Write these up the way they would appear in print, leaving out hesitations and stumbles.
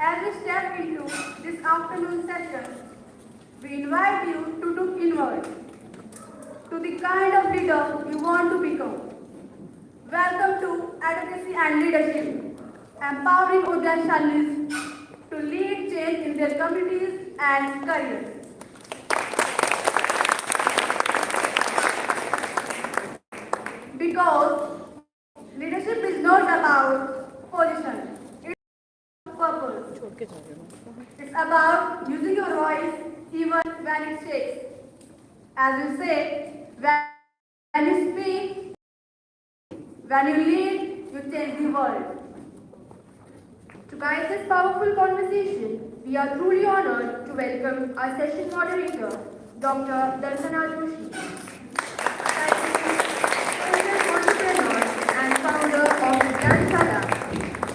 As we step into this afternoon session, we invite you to look inward to the kind of leader you want to become. Welcome to Advocacy and Leadership, empowering Udayan to lead change in their communities and careers. Because leadership is not about position, it's about purpose. It's about using your voice even when it shakes. As you say, when you speak, when you lead, you change the world. To guide this powerful conversation, we are truly honored to welcome our session moderator, Dr. Darshana Joshi, entrepreneur and founder of Udayan Care.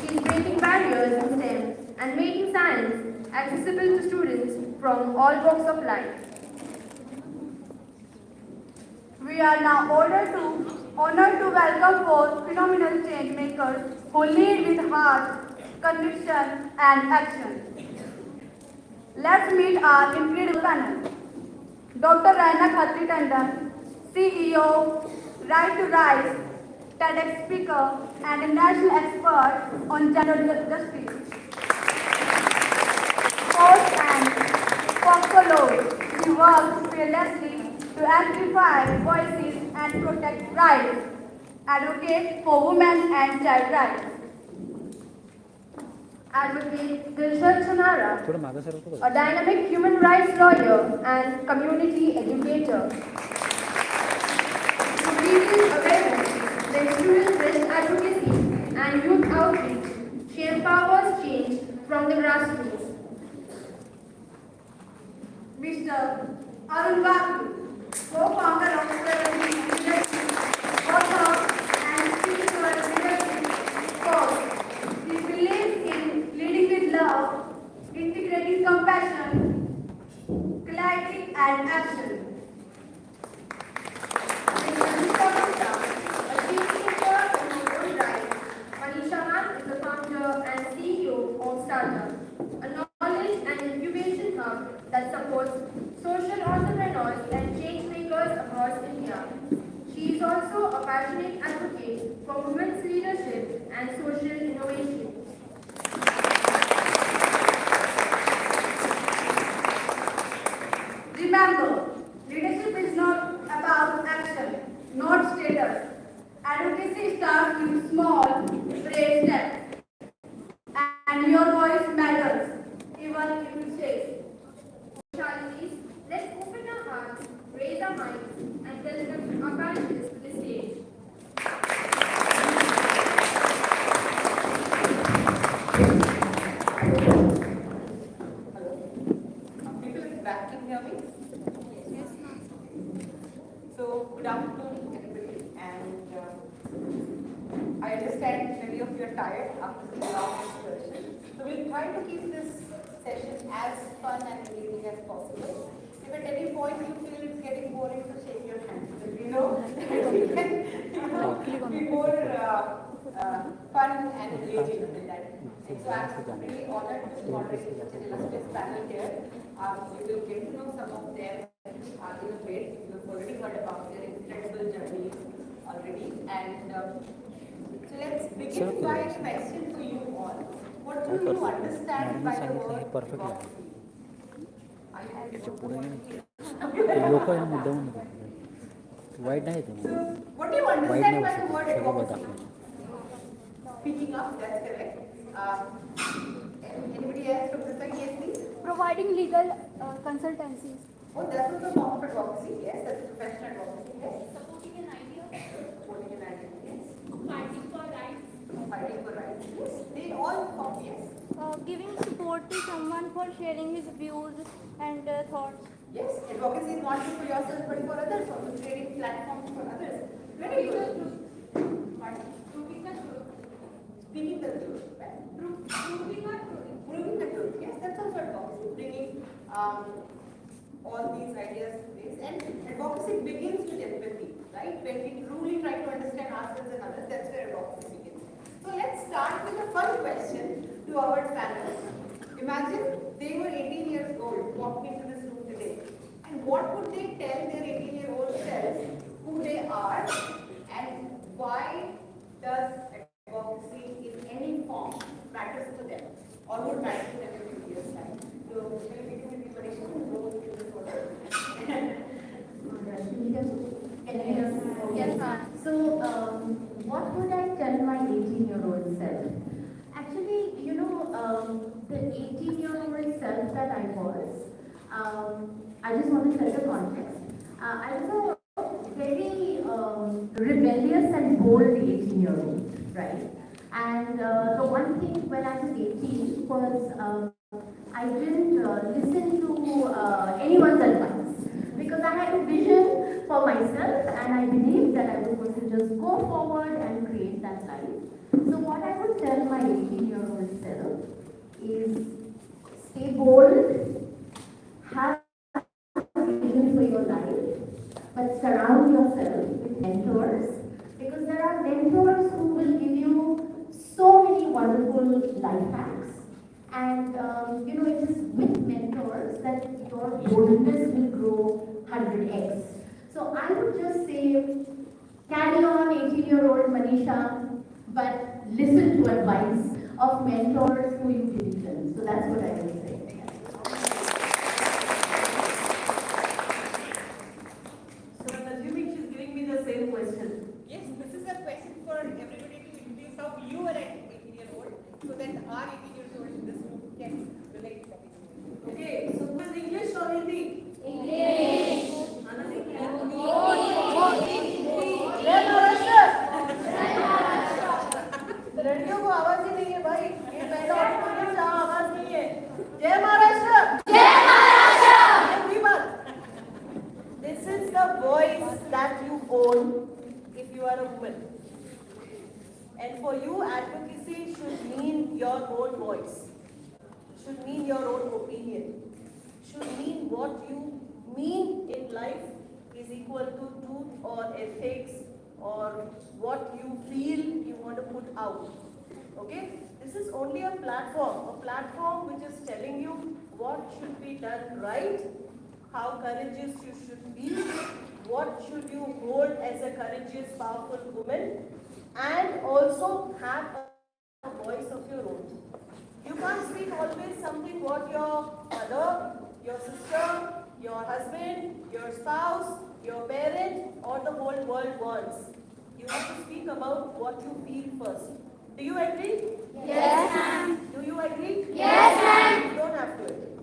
She is breaking barriers in STEM and making science accessible to students from all walks of life. We are now honored to welcome four phenomenal change makers who lead with heart, conviction, and action. Let's meet our incredible panel. Dr. Raina Khatri Tandon, CEO, Right to Rise, TEDx speaker, and a national expert on gender justice. Coach and Foxo Law, she works fearlessly to amplify voices and protect rights, advocate for women and child rights. Advocate Dilshad Sonara, a dynamic human rights lawyer and community educator. To raise awareness, the student breast advocacy and youth outreach, she empowers change from the grassroots. Mr. Arun Babu, co-founder of Leadership, author and speaker leadership course. He believes in leading with love, integrating compassion, clarity, and action. Mr. Nisha Gupta, a chief teacher in her own right. Manisha Mann is the founder and CEO of Startup, a knowledge and incubation hub that supports social entrepreneurs and change makers across India. She is also a passionate advocate for women's leadership and social innovation. Remember, leadership is not about action, not status. Advocacy starts with small, brave steps. And your voice matters, even if it shakes. Challenges, let's open our hearts, raise our minds, and welcome our panelists to the stage. People in the back can hear me? Yes, ma'am. So, good afternoon, everybody. And I understand many of you are tired after the long excursion. So, we'll try to keep this session as fun and engaging as possible. If at any point you feel it's getting boring, so shake your hand. But we know be more fun and engaging than that. And so I'm really honored to moderate such an illustrious panel here. You will get to know some of them in a bit. You've already heard about their incredible journeys already. And so let's begin by a question to you all. What do you understand by the word democracy? लोक मुद्दा white नाही ते What do you understand by the word democracy? Speaking up, that's correct. Anybody else from this side? Yes, please. Providing legal consultancies. Oh, that's also a form of advocacy. Yes, that's professional advocacy. Yes. Supporting an idea. Supporting an idea. Yes. Fighting for rights. Fighting for rights. Yes. They all form. Yes. Giving support to someone for sharing his views and thoughts. Yes. Advocacy is not just for yourself, but for others. Also creating platforms for others. Very good. Proving the truth. Speaking the truth. Right? Proving the truth. Proving the truth. Yes, that's also advocacy. Bringing all these ideas to this. And advocacy begins with empathy, right? When we truly try to understand ourselves and others, that's where advocacy begins. So let's start with a fun question to our panel. Imagine they were 18 years old, walked into this room today. And what would they tell their 18-year-old selves who they are and why does advocacy in any form matters to them or would matter to them in 50 years' time? So, will you begin with the question and go into this order? Yes, ma'am. So, what would I tell my 18-year-old self? Actually, the 18-year-old self that I was, I just want to set the context. I was a very rebellious and bold 18-year-old, right? And the one thing when I was 18 was I didn't listen to anyone's advice because I had a vision for myself and I believed that I was going to just go forward and create that life. So what I would tell my 18-year-old self is stay bold, have a vision for your life, but surround yourself with mentors because there are mentors who will give you so many wonderful life hacks. And it is with mentors that your boldness will grow 100x. So I would just say, carry on 18-year-old Manisha, but listen to advice of mentors who you believe in. So that's what I would say. So I'm assuming she's giving me the same question. Yes, this is a question for everybody to introduce how you were at 18-year-old so that our 18-year-old in this room can relate to that. Okay, so who is English or Hindi? English. जय महाराष्ट्र। लड़कियों को आवाज ही नहीं है भाई, ये पहला auditorium जहाँ आवाज नहीं है। जय महाराष्ट्र। जय महाराष्ट्र। ये बात। This is the voice that you own if you are a woman. And for you, advocacy should mean your own voice, should mean your own opinion, should mean what you mean in life is equal to truth or ethics or what you feel you want to put out. Okay? This is only a platform which is telling you what should be done right, how courageous you should be, what should you hold as a courageous, powerful woman, and also have a voice of your own. You can't speak always something what your mother, your sister, your husband, your spouse, your parent, or the whole world wants. You have to speak about what you feel first. Do you agree? Yes, ma'am. Do you agree? Yes, ma'am. You don't have to agree.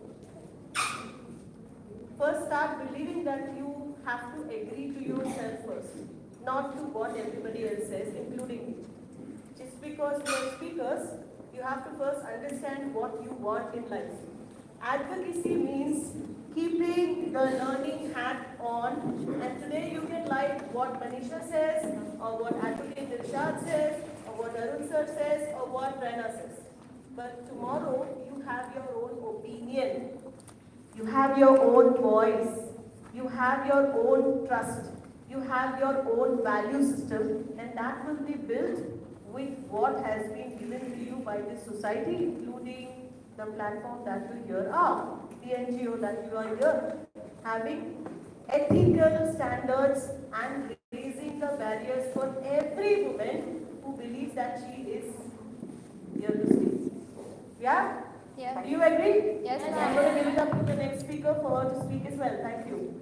First start believing that you have to agree to yourself first, not to what everybody else says, including me. Just because we are speakers, you have to first understand what you want in life. Advocacy means keeping the learning hat on, and today you can like what Manisha says, or what Advocate Dilshad says, or what Arun sir says, or what Rena says. But tomorrow you have your own opinion, you have your own voice, you have your own trust, you have your own value system, and that will be built with what has been given to you by this society, including the platform that you here are, the NGO that you are here, having ethical standards and raising the barriers for every woman who believes that she is here to stay. Yeah? Yeah. Do you agree? Yes, I'm ma'am. going to give it up to the next speaker for her to speak as well. Thank you.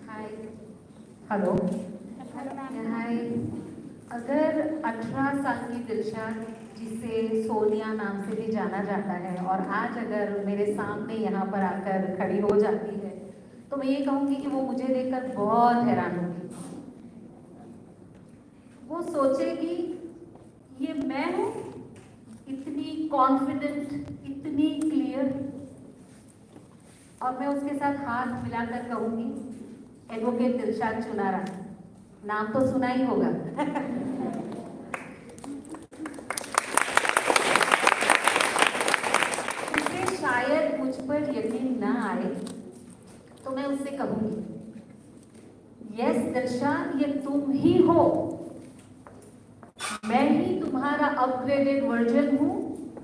Hi hello hi अगर 18 साल की दिलशाद जिसे सोनिया नाम से भी जाना जाता है और आज अगर मेरे सामने यहाँ पर आकर खड़ी हो जाती है तो मैं ये कहूँगी कि वो मुझे देखकर बहुत हैरान होगी। वो सोचेगी ये मैं हूँ, इतनी कॉन्फिडेंट, इतनी क्लियर, और मैं उसके साथ हाथ मिलाकर कहूँगी एडवोकेट दिलशाद चुनारा, नाम तो सुना ही होगा। इसलिए शायद मुझ पर यकीन ना आए तो मैं उससे कहूँगी यस दिलशाद ये तुम ही हो, मैं ही तुम्हारा अपग्रेडेड वर्जन हूँ,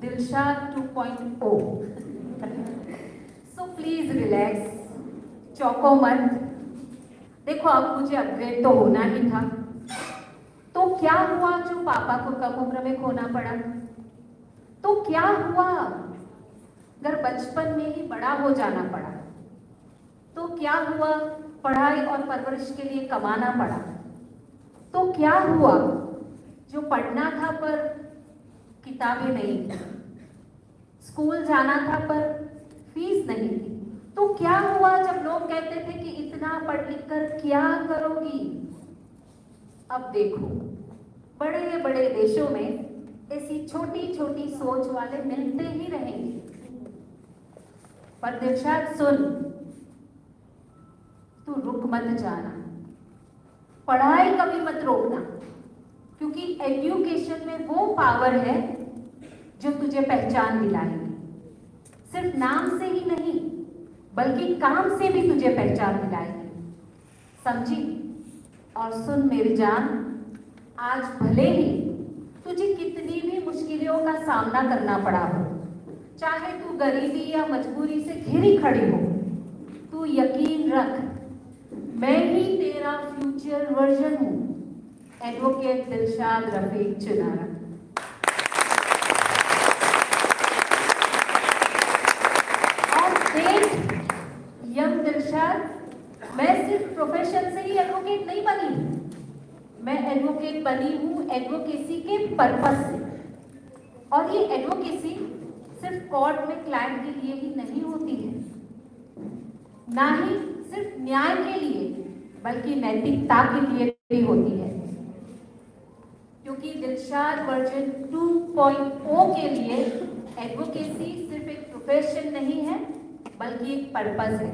दिलशाद 2.0। सो प्लीज रिलैक्स, चौंको मत। देखो अब मुझे अपग्रेड तो होना ही था, तो क्या हुआ जो पापा को कम उम्र में खोना पड़ा? तो क्या हुआ अगर बचपन में ही बड़ा हो जाना पड़ा? तो क्या हुआ पढ़ाई और परवरिश के लिए कमाना पड़ा? तो क्या हुआ जो पढ़ना था पर किताबें नहीं थी, स्कूल जाना था पर फीस नहीं थी? तो क्या हुआ जब लोग कहते थे कि इतना पढ़ लिख कर क्या करोगी? अब देखो, बड़े बड़े देशों में ऐसी छोटी छोटी सोच वाले मिलते ही रहेंगे। पर दिलशाद सुन, तू रुक मत जाना, पढ़ाई कभी मत रोकना, क्योंकि एजुकेशन में वो पावर है जो तुझे पहचान दिलाएगी। सिर्फ नाम से ही नहीं बल्कि काम से भी तुझे पहचान दिलाएगी, समझी? और सुन मेरी जान, आज भले ही तुझे कितनी भी मुश्किलों का सामना करना पड़ा हो, चाहे तू गरीबी या मजबूरी से घिरी खड़ी हो, तू यकीन रख, मैं ही तेरा फ्यूचर वर्जन हूँ, एडवोकेट दिलशाद रफीक चिनारा। और देख यंग दिलशाद, मैं सिर्फ प्रोफेशन से ही एडवोकेट नहीं बनी, मैं एडवोकेट बनी हूँ एडवोकेसी के पर्पस से। और ये एडवोकेसी सिर्फ कोर्ट में क्लाइंट के लिए ही नहीं होती है, ना ही सिर्फ न्याय के लिए बल्कि नैतिकता के लिए भी होती है, क्योंकि दिलशाद वर्जन 2.0 के लिए एडवोकेसी सिर्फ एक प्रोफेशन नहीं है बल्कि एक पर्पस है।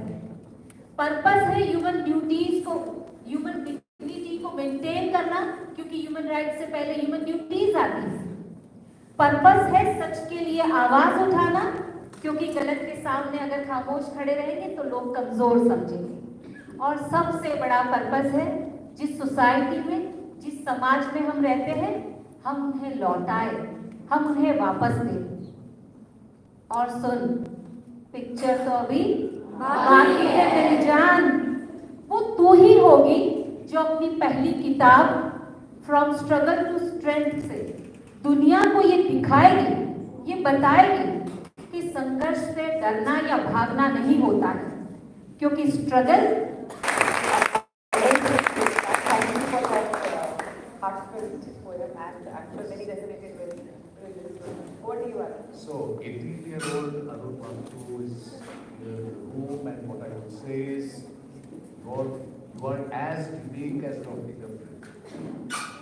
पर्पस है ह्यूमन ड्यूटीज को, ह्यूमन डिग्निटी को मेंटेन करना, क्योंकि ह्यूमन राइट से पहले ह्यूमन ड्यूटीज आती है। पर्पस है सच के लिए आवाज उठाना, क्योंकि गलत के सामने अगर खामोश खड़े रहेंगे तो लोग कमजोर समझेंगे। और सबसे बड़ा पर्पस है जिस सोसाइटी में, जिस समाज में हम रहते हैं, हम उन्हें लौटाए, हम उन्हें वापस दें। और सुन, पिक्चर तो अभी बाकी है मेरी जान, वो तू ही होगी जो अपनी पहली किताब फ्रॉम स्ट्रगल टू स्ट्रेंथ से दुनिया को ये दिखाएगी, ये बताएगी कि संघर्ष से डरना या भागना नहीं होता है, क्योंकि struggle. So, 18-year-old Arun Babu is in the room, and what I would say is, you are as unique as your fingerprint.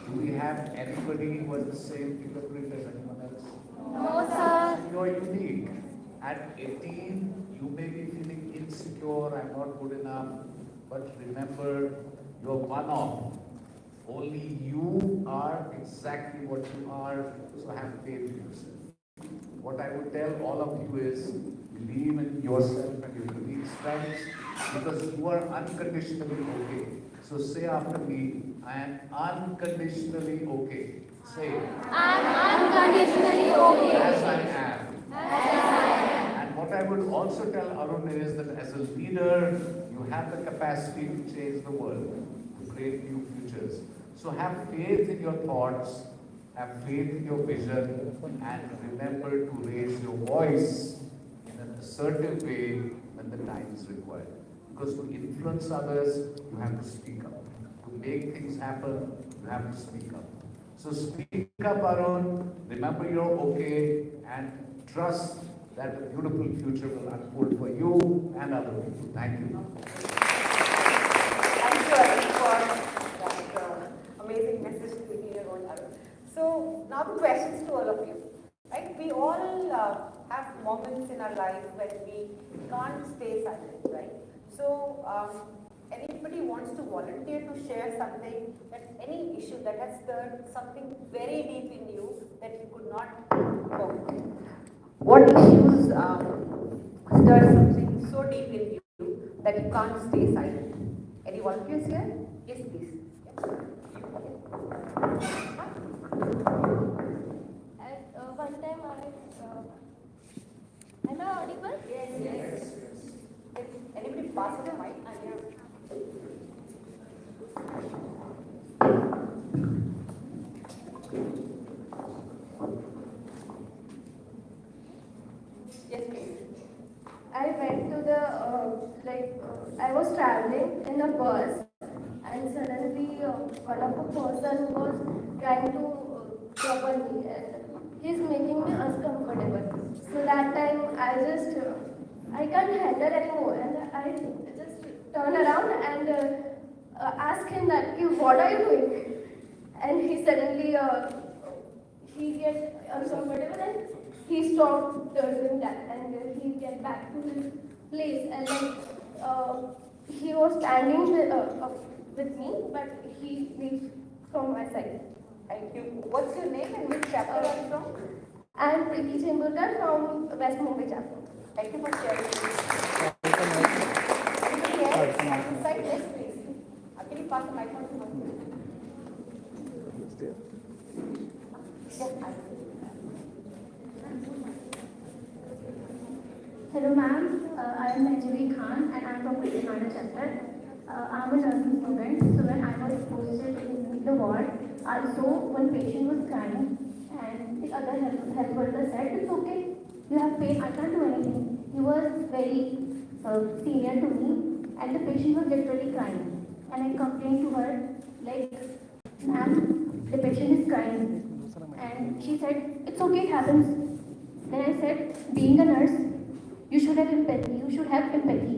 Do we have anybody who has the same fingerprint as anyone else? No, sir. You are unique. At 18, you may be feeling insecure, I'm not good enough, but remember, you're one of. Only you are exactly what you are, so have faith in yourself. What I would tell all of you is, believe in yourself and your unique strengths, because you are unconditionally okay. So say after me, I am unconditionally okay. Say, I'm unconditionally okay. as I am. As I am. And what I would also tell Arun is that as a leader, you have the capacity to change the world, to create new futures. So have faith in your thoughts, have faith in your vision, and remember to raise your voice in an assertive way when the time is required. Because to influence others, you have to speak up. To make things happen, you have to speak up. So speak up, Arun. Remember you're okay, and trust that a beautiful future will unfold for you and other people. Thank you. Thank you, Arun, for that amazing message to 18-year-old Arun. So now the questions to all of you. Right? We all have moments in our life when we can't stay silent, right? So anybody wants to volunteer to share something, that any issue that has stirred something very deep in you that you could not cope with? What issues stirred something so deep in you that you can't stay silent? Any volunteers here? Yes, please. Yeah. I was traveling in a bus, and suddenly one of the person was trying to trouble me, and he's making me uncomfortable. So that time I can't handle anymore, and I just turn around and ask him that, "You, what are you doing?" And he suddenly he gets uncomfortable and he stopped doing that, and he get back to his place, and he was standing with me, but he leaves from my side. Thank you. What's your name and which chapter are you from? I am Preeti Chembulkar from West Mumbai chapter. Thank you for sharing. Anybody else? Inside, yes, please. Can you pass the mic on to her? Yes, I Hello ma'am, I am Anjali Khan and I am from Udayan chapter. I am a nursing student, so when I was posted in the ward, I saw one patient was crying and the other health worker said, "It's okay, you have pain, I can't do anything." He was very senior to me and the patient was literally crying. And I complained to her, like, "Ma'am, the patient is crying." And she said, "It's okay, it happens." Then I said, "Being a nurse, you should have empathy. You should have empathy.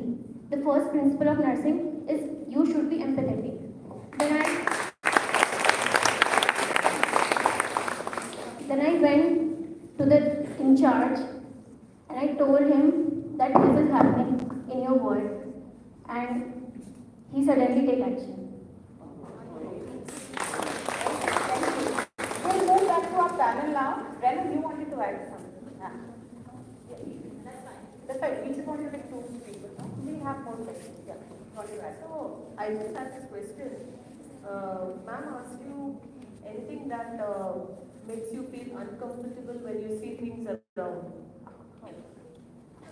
The first principle of nursing is you should be empathetic." Then I went to the in charge and I told him that this is happening in your ward, and he suddenly take action. We'll move back to our panel now. Renan, you wanted to add something? Yeah. That's fine. We just want to take 2 people. No? We have more questions. Yeah. Want to add? So, I just had this question. Ma'am asked you anything that makes you feel uncomfortable when you see things around.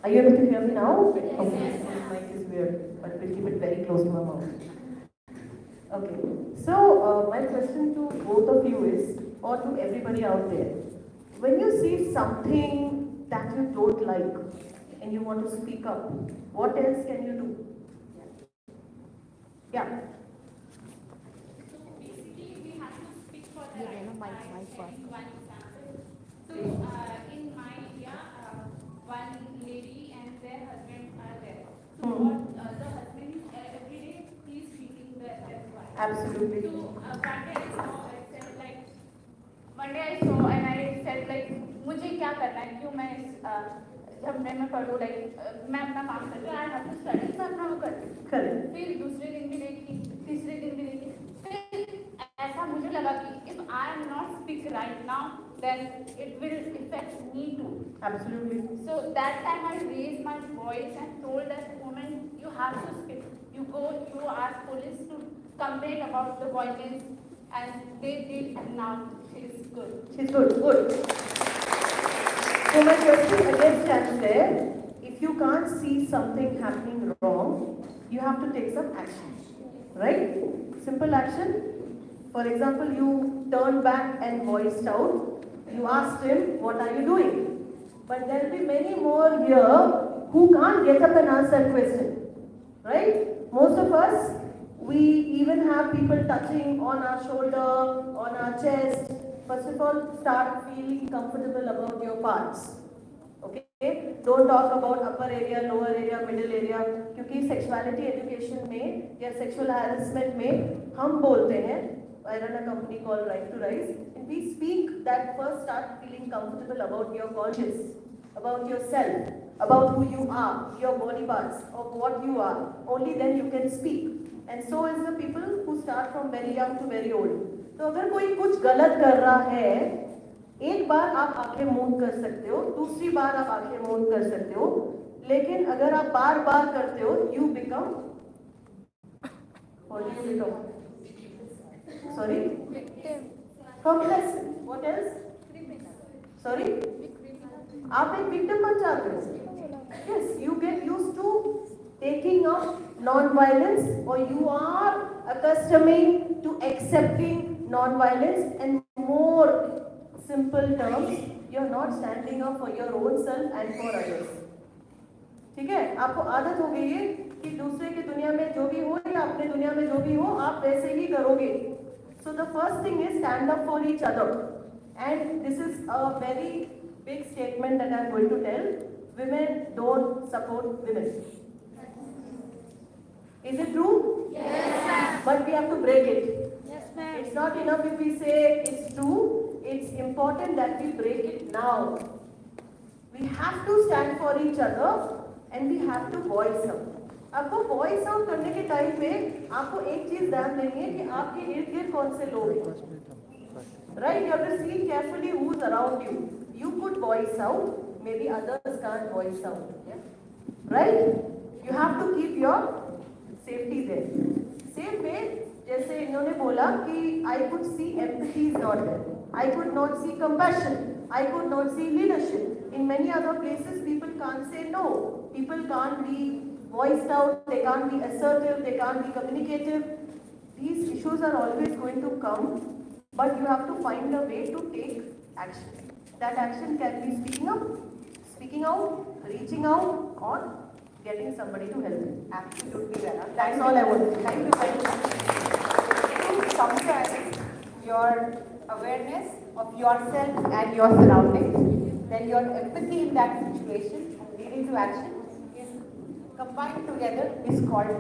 Are you able to hear me now? Okay. This mic is weird, but we'll keep it very close to my mouth. Okay. So, my question to both of you is, or to everybody out there, when you see something that you don't like and you want to speak up, what else can you do? Yeah. Basically, we have to speak for the right. One example. So, in my area, one lady and their husband are there. So, what the husband every day he is beating their wife. Absolutely. So, one day I saw and I said like, मुझे क्या करना है? क्यों मैं जब मैं पढ़ूँ मैं अपना काम कर रही हूँ, I have to study, मैं अपना वो कर रही हूँ। Correct. फिर दूसरे दिन भी देखी, तीसरे दिन भी देखी, फिर ऐसा मुझे लगा कि if I am not speak right now, then it will affect me too. Absolutely. So that time I raised my voice and told that woman, you have to speak. You go, you ask police to complain about the violence, and they did, and now she is good. She's good. Good. So my question again stands there. If you can't see something happening wrong, you have to take some action. Right? Simple action. For example, you turned back and voiced out. You asked him, what are you doing? But there will be many more here who can't get up and answer that question. Right? Most of us, we even have people touching on our shoulder, on our chest. First of all, start feeling comfortable about your parts. Okay? Don't talk about upper area, lower area, middle area. क्योंकि sexuality education में या sexual harassment में हम बोलते हैं, I run a company called Right to Rise, and we speak that first start feeling comfortable about your conscious, about yourself, about who you are, your body parts, of what you are. Only then you can speak. And so is the people who start from very young to very old. तो अगर कोई कुछ गलत कर रहा है, एक बार आप आंखें मूंद कर सकते हो, दूसरी बार आप आंखें मूंद कर सकते हो, लेकिन अगर आप बार बार करते हो, you become, what do you become? Sorry? Complacent. What else? Sorry? आप एक victim बन जाते हो. Yes, you get used to taking up non-violence, or you are accustoming to accepting non-violence, and more simple terms, you're not standing up for your own self and for others. ठीक है, आपको आदत हो गई है कि दूसरे की दुनिया में जो भी हो या अपने दुनिया में जो भी हो आप वैसे ही करोगे. So the first thing is stand up for each other, and this is a very big statement that I am going to tell. Women don't support women. Is it true? Yes. But we have to break it. Yes, ma'am. It's not enough if we say it's true. It's important that we break it now. We have to stand for each other and we have to voice out. आपको voice out करने के time पे आपको एक चीज ध्यान देंगे कि आपके इर्द गिर्द कौन से लोग हैं. Right, you have to see carefully who is around you. You could voice out, maybe others can't voice out. Right, you have to keep your safety there. Same way जैसे इन्होंने बोला कि I could see empathy is not there, I could not see compassion, I could not see leadership. In many other places, people can't say no. People can't be voiced out. They can't be assertive. They can't be communicative. These issues are always going to come, but you have to find a way to take action. That action can be speaking up, speaking out, reaching out, or getting somebody to help. Absolutely, Rana. That's all I want. Thank you very much. To summarize your awareness of yourself and your surroundings, then your empathy in that situation leading to action is combined together is called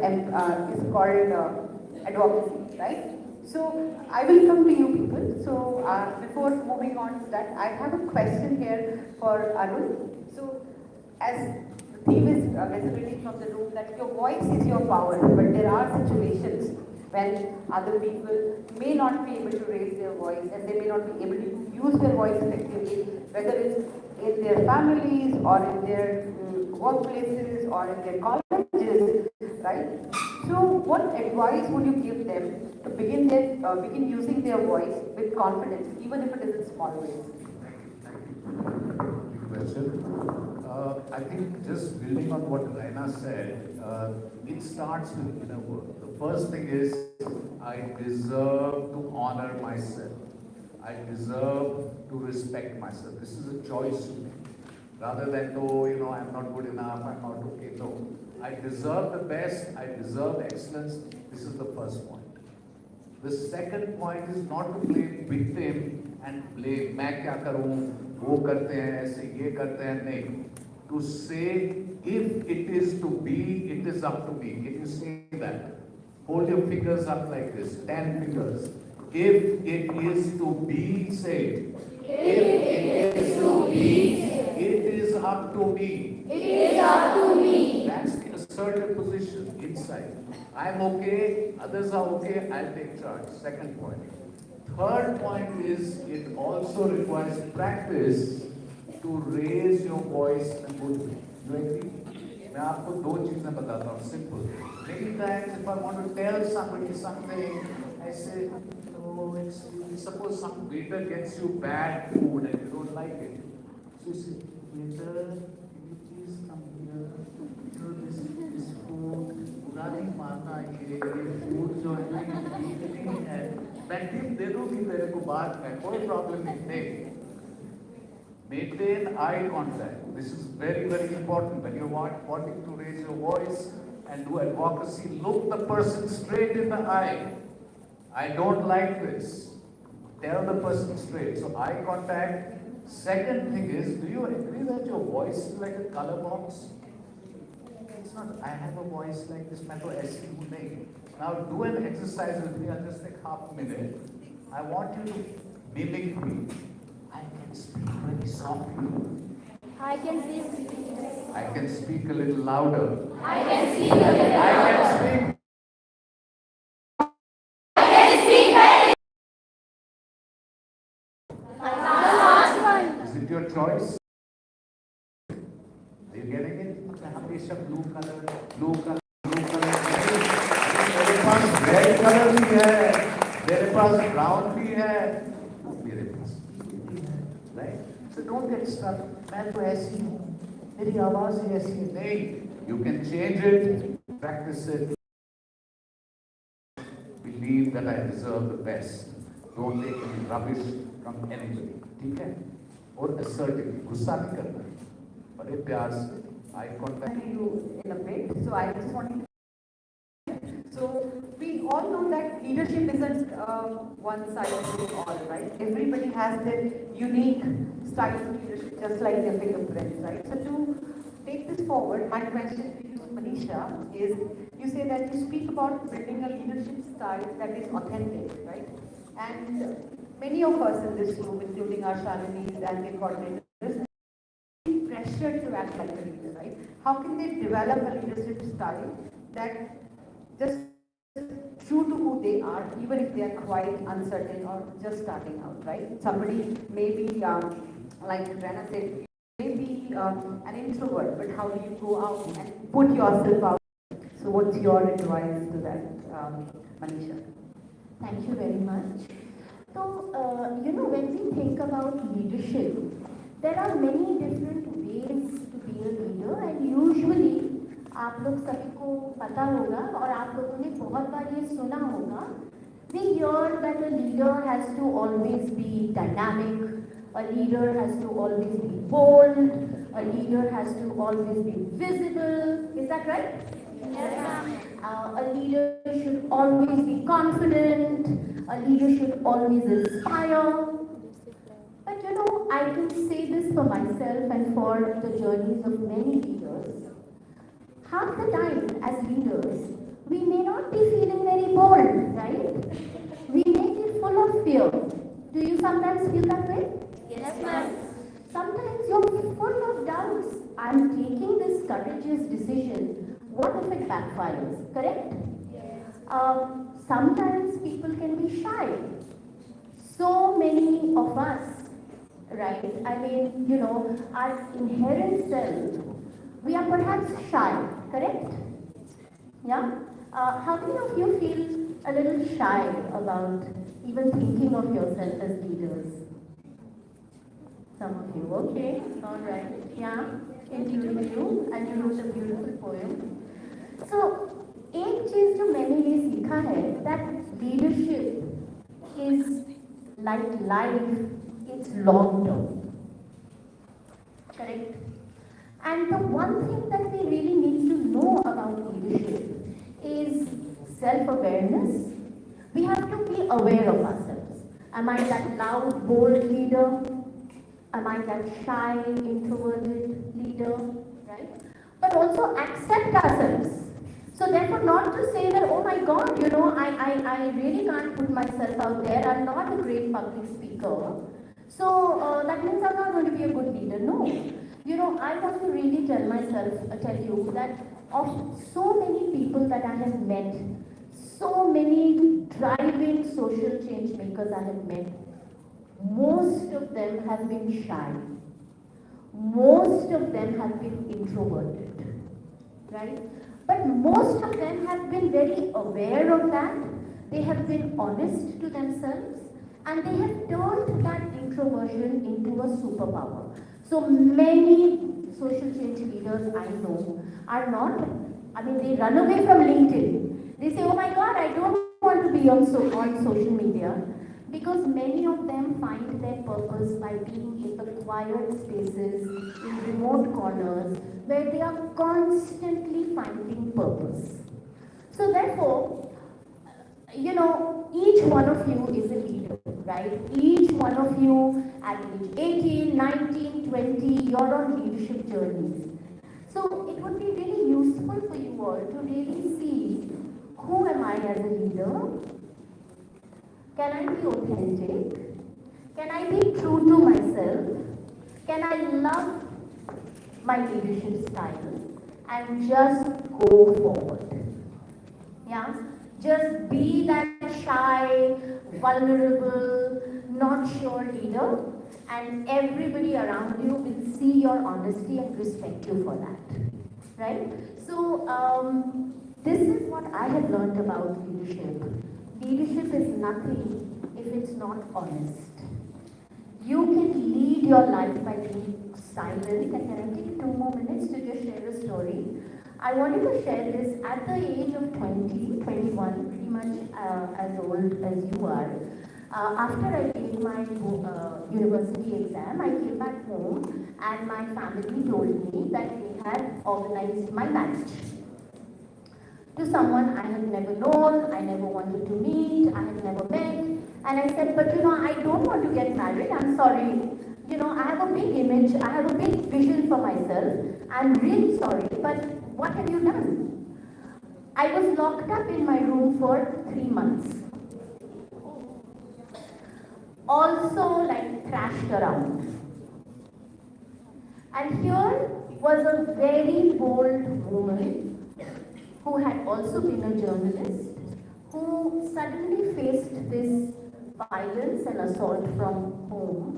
advocacy, right? So I will come to you people. So before moving on to that, I have a question here for Arun. So as the theme is resonating from the room that your voice is your power, but there are situations when other people may not be able to raise their voice and they may not be able to use their voice effectively, whether it's in their families or in their workplaces or in their colleges, right? So what advice would you give them to begin using their voice with confidence, even if it is in small ways? Good question. I think just building on what Raina said, it starts with inner work. The first thing is I deserve to honor myself. I deserve to respect myself. This is a choice to make. Rather than, oh, I'm not good enough, I'm not okay. No. I deserve the best, I deserve excellence. This is the first point. The second point is not to play victim and blame. मैं क्या करूँ, वो करते हैं, ऐसे ये करते हैं, नहीं. To say, if it is to be, it is up to me. Can you say that? Hold your fingers up like this, 10 fingers. If it is to be, say it. If it is to be, it is up to me. It is up to me. That's the assertive position inside. I'm okay, others are okay, I'll take charge. Second point. Third point is, it also requires practice to raise your voice in a good way. You agree? मैं आपको दो चीजें बताता हूँ, simple. Many times if I want to tell somebody something, I say, oh, suppose some waiter gets you bad food and you don't like it. So you say, waiter, can you please come here? This food, बुरा नहीं मानना ये food जो है ना ये नहीं है. मैं टिप दे दूँगी तेरे को बाद में, कोई problem नहीं. Maintain eye contact. This is very, very important. When you're wanting to raise your voice and do advocacy, look the person straight in the eye. I don't like this. Tell the person straight. So eye contact. Second thing is, do you agree that your voice is like a color box? It's not, I have a voice like this. मैं तो ऐसी हूँ नहीं. Now do an exercise with me. I'll just take half a minute. I want you to mimic me. I can speak very softly. I can see. I can speak a little louder. I can speak a little I can speak. The last one. Is it your choice? Are you getting it? हमेशा blue color. मेरे पास red color भी है, मेरे पास brown भी है, मेरे पास भी है, right? So don't get stuck. मैं तो ऐसी हूँ, मेरी आवाज़ ही ऐसी है. नहीं, you can change it, practice it. Believe that I deserve the best. Don't take any rubbish from anybody. ठीक है? और assertively, गुस्सा नहीं करना, बड़े प्यार से, eye contact. To you in a bit. So I just wanted to. So we all know that leadership isn't one size fits all, right? Everybody has their unique styles of leadership, just like their fingerprints, right? So to take this forward, my question to you, Manisha, is you say that you speak about building a leadership style that is authentic, right? And many of us in this room, including our Shalinis and the coordinators, pressured to act like a leader, right? How can they develop a leadership style that just true to who they are, even if they are quite uncertain or just starting out, right? Somebody may be, like Rana said, may be an introvert, but how do you go out and put yourself out? So what's your advice to that, Manisha? Thank you very much. So, when we think about leadership, there are many different ways to be a leader, and usually आप लोग सभी को पता होगा और आप लोगों ने बहुत बार ये सुना होगा, we hear that a leader has to always be dynamic, a leader has to always be bold, a leader has to always be visible. Is that right? Yes. A leader should always be confident, a leader should always inspire. But I can say this for myself and for the journeys of many leaders. Half the time as leaders, we may not be feeling very bold, right? We may be full of fear. Do you sometimes feel that way? Yes, ma'am. Sometimes you're full of doubts. I'm taking this courageous decision. What if it backfires? Correct? Sometimes people can be shy. So many of us, right? I mean, our inherent self, we are perhaps shy, correct? Yeah? How many of you feel a little shy about even thinking of yourself as leaders? Some of you, okay, all right, yeah, including you, and you wrote a beautiful poem. So, एक चीज जो मैंने ये सीखा है that leadership is like life, it's long term, correct? And the one thing that we really need to know about leadership is self-awareness. We have to be aware of ourselves. Am I that loud, bold leader? Am I that shy, introverted leader? Right? But also accept ourselves. So therefore not to say that, oh my God, I really can't put myself out there. I'm not a great public speaker. So that means I'm not going to be a good leader. No. I want to really tell you that of so many people that I have met, so many driving social change makers I have met, most of them have been shy. Most of them have been introverted, right? But most of them have been very aware of that. They have been honest to themselves, and they have turned that introversion into a superpower. So many social change leaders I know are not, they run away from LinkedIn. They say, oh my God, I don't want to be on social media. Because many of them find their purpose by being in the quiet spaces, in remote corners, where they are constantly finding purpose. So therefore, each one of you is a leader, right? Each one of you at age 18, 19, 20, you're on leadership journeys. So it would be really useful for you all to really see, who am I as a leader? Can I be authentic? Can I be true to myself? Can I love my leadership style and just go forward? Yeah? Just be that shy, vulnerable, not sure leader, and everybody around you will see your honesty and respect you for that. Right? So, this is what I have learned about leadership. Leadership is nothing if it's not honest. You can lead your life by being silent. And can I take 2 more minutes to just share a story? I wanted to share this at the age of 20, 21, pretty much as old as you are. After I came gave my university exam, I came back home and my family told me that they had organized my marriage to someone I had never known, I never wanted to meet, I had never met. And I said, but I don't want to get married, I'm sorry. I have a big image, I have a big vision for myself. I'm really sorry, but what have you done? I was locked up in my room for 3 months. Also thrashed around. And here was a very bold woman who had also been a journalist, who suddenly faced this violence and assault from home.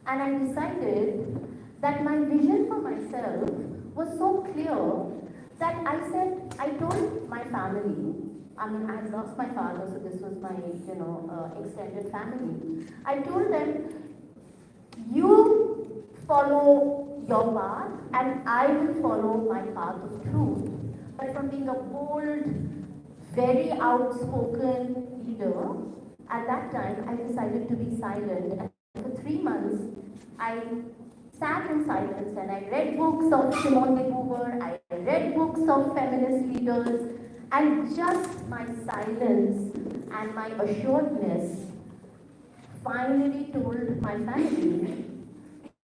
And I decided that my vision for myself was so clear that I told my family, I had lost my father, so this was my, extended family. I told them, you follow your path and I will follow my path of truth. But from being a bold, very outspoken leader, at that time I decided to be silent. And for 3 months, I sat in silence and I read books of Simone de Beauvoir, I read books of feminist leaders, and just my silence and my assuredness finally told my family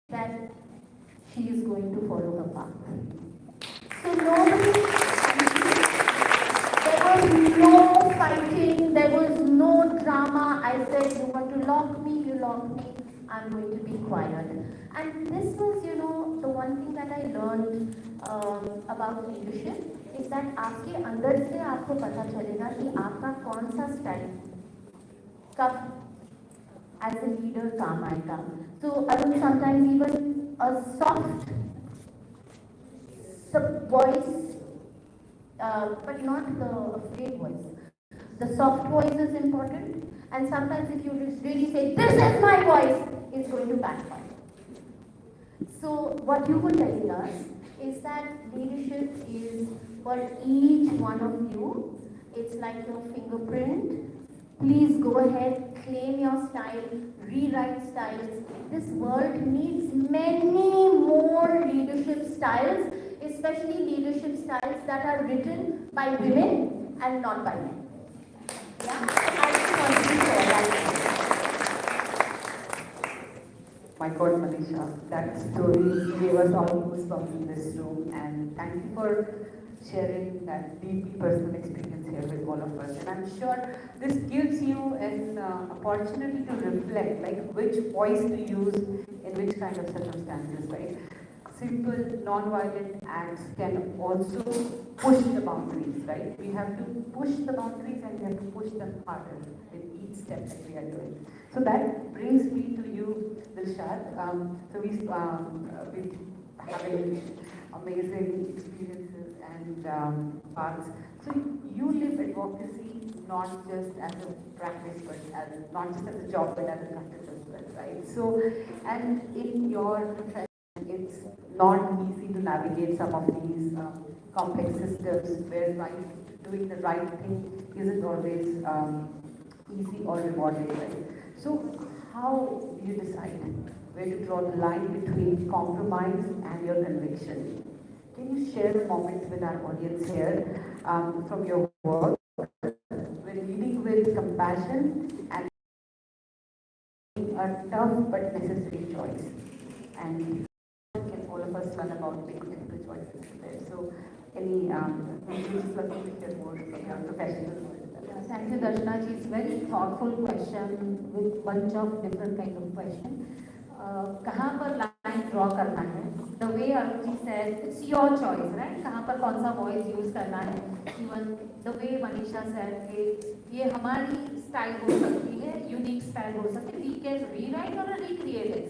that she is going to follow her path. So there was no fighting, there was no drama. I said, you want to lock me, you lock me. I'm going to be quiet. And this was, the one thing that I learned about leadership is that आपके अंदर से आपको पता चलेगा कि आपका कौन सा स्टाइल कब as a leader काम आएगा. So I will sometimes even a soft voice, but not the afraid voice. The soft voice is important, and sometimes if you really say, this is my voice, it's going to backfire. So what you were telling us is that leadership is for each one of you. It's like your fingerprint. Please go ahead, claim your style, rewrite styles. This world needs many more leadership styles, especially leadership styles that are written by women and not by men. Yeah? I just want to share that. My God, Manisha, that story gave us all goosebumps in this room, and thank you for sharing that deeply personal experience here with all of us. And I'm sure this gives you an opportunity to reflect, like which voice to use in which kind of circumstances, right? Simple, non-violent acts can also push the boundaries, right? We have to push the boundaries and we have to push them harder in each step that we are doing. So that brings me to you, Dilshad. So we've having amazing experiences and paths. So you live advocacy not just as a practice, but as not just as a job, but as a practice as well, right? So, and in your profession, it's not easy to navigate some of these complex systems where doing the right thing isn't always easy or rewarding, right? So how do you decide where to draw the line between compromise and your conviction? Can you share a moment with our audience here from your work when leading with compassion and a tough but necessary choice? And can all of us learn about making difficult choices there. So any just looking to hear more from your professional world. Thank you, Darshana ji. It's very thoughtful question with bunch of different kind of question. कहाँ पर line draw करना है? The way Arun ji said, it's your choice, right? कहाँ पर कौन सा voice use करना है? Even the way Manisha said कि ये हमारी style हो सकती है, unique style हो सकती है. We can rewrite or recreate it.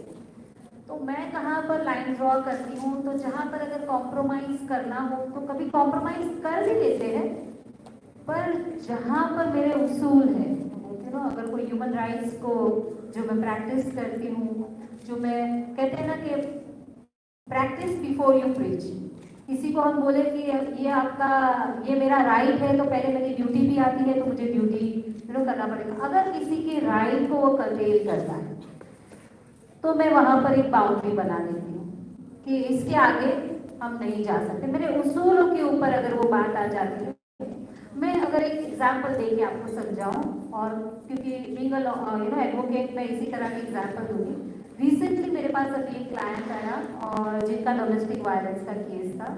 तो मैं कहाँ पर लाइन ड्रॉ करती हूँ, तो जहाँ पर अगर कॉम्प्रोमाइज करना हो तो कभी कॉम्प्रोमाइज कर भी लेते हैं, पर जहाँ पर मेरे उसूल हैं, अगर कोई ह्यूमन राइट्स को जो मैं प्रैक्टिस करती हूँ, जो मैं कहते हैं ना कि प्रैक्टिस बिफोर यू प्रीच, किसी को हम बोले कि ये आपका, ये मेरा राइट है, तो पहले मेरी ड्यूटी भी आती है, तो मुझे ड्यूटी करना पड़ेगा। अगर किसी के राइट को वो कर्टेल करता है तो मैं वहां पर एक बाउंड्री बना देती हूँ कि इसके आगे हम नहीं जा सकते। मेरे उसूलों के ऊपर अगर वो बात आ जाती है, मैं अगर एक एग्जाम्पल दे के आपको समझाऊं, और क्योंकि बीइंग एडवोकेट मैं इसी तरह की एग्जाम्पल दूंगी। रिसेंटली मेरे पास अभी एक क्लाइंट आया और जिनका डोमेस्टिक वायलेंस का केस था,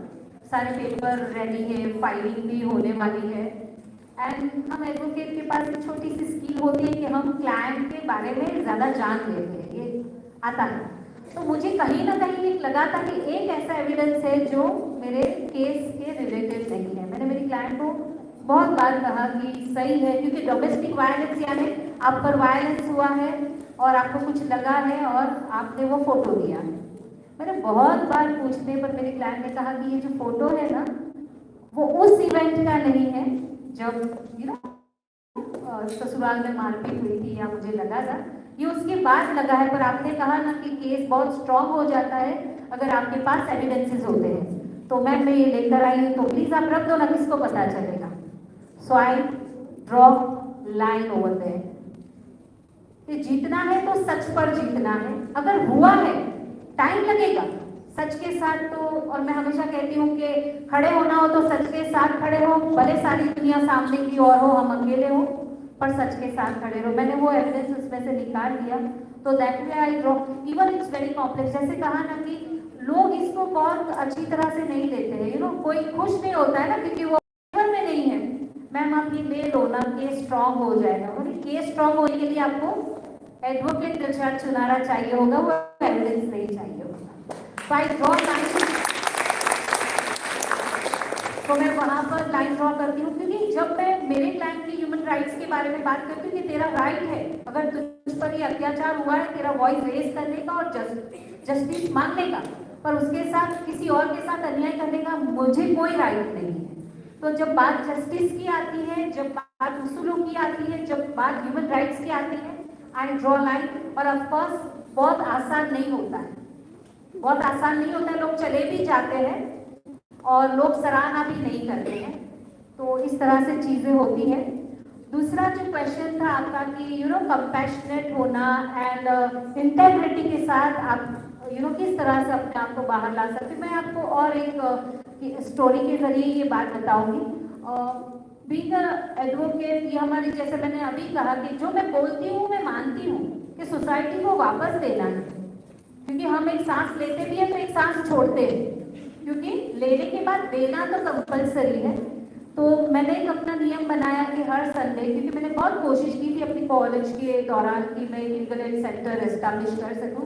सारे पेपर रेडी है, फाइलिंग भी होने वाली है, एंड हम एडवोकेट के पास एक छोटी सी स्किल होती है कि हम क्लाइंट के बारे में ज़्यादा जान लेते हैं, ये आता है। तो मुझे कहीं ना कहीं एक लगा था कि एक ऐसा एविडेंस है जो मेरे केस के रिलेटेड नहीं है। मैंने मेरी क्लाइंट को बहुत बार कहा कि सही है, क्योंकि डोमेस्टिक वायलेंस यानी आप पर वायलेंस हुआ है और आपको कुछ लगा है और आपने वो फोटो दिया है। मैंने बहुत बार पूछने पर मेरी क्लाइंट ने कहा कि ये जो फोटो है ना, वो उस इवेंट का नहीं है जब ससुराल में मारपीट हुई थी या मुझे लगा था, ये उसके बाद लगा है। पर आपने कहा ना कि केस बहुत स्ट्रांग हो जाता है अगर आपके पास एविडेंसेस होते हैं, तो मैं ये लेकर आई हूँ, तो प्लीज आप रख दो ना, किसको पता चलेगा। So I draw line over there कि जीतना है तो सच पर जीतना है। अगर हुआ है, टाइम लगेगा सच के साथ, तो और मैं हमेशा कहती हूँ कि खड़े होना हो तो सच के साथ खड़े हो, भले सारी दुनिया सामने की ओर हो, हम अकेले हो, पर सच के साथ खड़े रहो। मैंने वो एविडेंस उसमें से निकाल लिया, तो that way I draw. Even it's very complex, जैसे कहा ना कि लोग इसको बहुत अच्छी तरह से नहीं लेते हैं, कोई खुश नहीं होता है ना, क्योंकि वो में नहीं है। मैम आप ये ले लो ना, केस स्ट्रांग हो जाएगा। केस स्ट्रांग होने के लिए आपको एडवोकेट डिस्चार्ज चुनाना चाहिए होगा, वो एविडेंस नहीं चाहिए होगा। तो आई ड्रॉ लाइन, तो मैं वहां पर लाइन ड्रॉ करती हूँ, क्योंकि जब मैं मेरे क्लाइंट की ह्यूमन राइट्स के बारे में बात करती हूँ कि तेरा राइट है, अगर तुझ पर ये अत्याचार हुआ है, तेरा वॉइस रेज करने का और जस्टिस मांगने का, पर उसके साथ किसी और के साथ अन्याय करने का मुझे कोई राइट नहीं है। तो जब बात जस्टिस की आती है, जब बात उसूलों की आती है, जब बात ह्यूमन राइट्स की आती है, आई ड्रॉ लाइन। और ऑफकोर्स बहुत आसान नहीं होता है, बहुत आसान नहीं होता है, लोग चले भी जाते हैं और लोग सराहना भी नहीं करते हैं, तो इस तरह से चीज़ें होती हैं। दूसरा जो क्वेश्चन था आपका कि कंपैशनेट होना एंड इंटेग्रिटी के साथ आप किस तरह से अपने आप को बाहर ला सकते। मैं आपको और एक स्टोरी के जरिए ये बात बताऊंगी। बीइंग एडवोकेट, ये हमारी, जैसे मैंने अभी कहा कि जो मैं बोलती हूँ मैं मानती हूँ कि सोसाइटी को वापस देना है, क्योंकि हम एक सांस लेते भी हैं तो एक सांस छोड़ते हैं, क्योंकि लेने के बाद देना तो कंपलसरी है। तो मैंने एक अपना नियम बनाया कि हर संडे, क्योंकि मैंने बहुत कोशिश की थी अपनी कॉलेज के दौरान कि मैं लीगल एड सेंटर एस्टैब्लिश कर सकूं,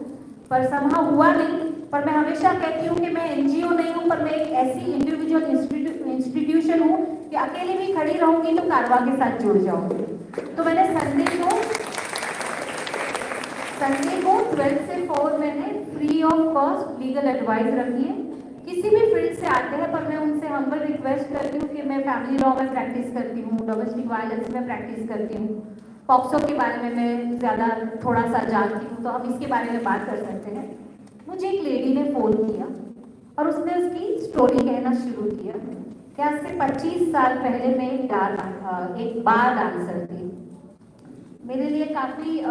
पर समहा हुआ नहीं। पर मैं हमेशा कहती हूँ कि मैं एनजीओ नहीं हूँ, पर मैं एक ऐसी इंडिविजुअल इंस्टीट्यूशन हूँ कि अकेले भी खड़ी रहूंगी तो कारवा के साथ जुड़ जाऊंगी। तो मैंने संडे को 12 से 4 मैंने free of cost legal advice रखी है। किसी भी फील्ड से आते हैं, पर मैं उनसे हम्बल रिक्वेस्ट करती हूँ कि मैं फैमिली लॉ में प्रैक्टिस करती हूँ, डोमेस्टिक वायलेंस में प्रैक्टिस करती हूँ, पॉक्सो के बारे में मैं ज़्यादा थोड़ा सा जानती हूँ, तो हम इसके बारे में बात कर सकते हैं। मुझे एक लेडी ने फ़ोन किया और उसने उसकी स्टोरी कहना शुरू किया कि आज से 25 साल पहले मैं एक बार डांसर थी। मेरे लिए काफ़ी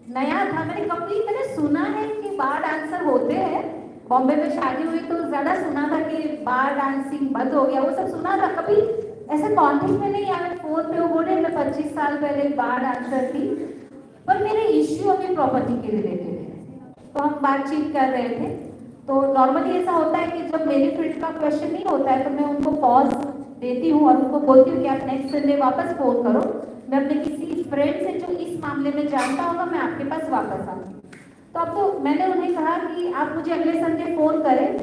नया था, मैंने सुना है कि बार डांसर होते हैं, बॉम्बे में शादी हुई तो ज़्यादा सुना था कि बार डांसिंग बंद हो गया, वो सब सुना था, कभी ऐसे कॉन्टेक्ट में नहीं आया। फोन पे वो बोले मैं 25 साल पहले बार डांसर थी, पर मेरे इश्यू अभी प्रॉपर्टी के रिलेटेड है। तो हम बातचीत कर रहे थे, तो नॉर्मली ऐसा होता है कि जब मेरी फील्ड का क्वेश्चन नहीं होता है तो मैं उनको पॉज देती हूँ और उनको बोलती हूँ कि आप नेक्स्ट संडे वापस फोन करो, मैं अपने किसी फ्रेंड से जो इस मामले में जानता होगा मैं आपके पास वापस आऊँगी। तो अब तो मैंने उन्हें कहा कि आप मुझे अगले संडे फोन करें।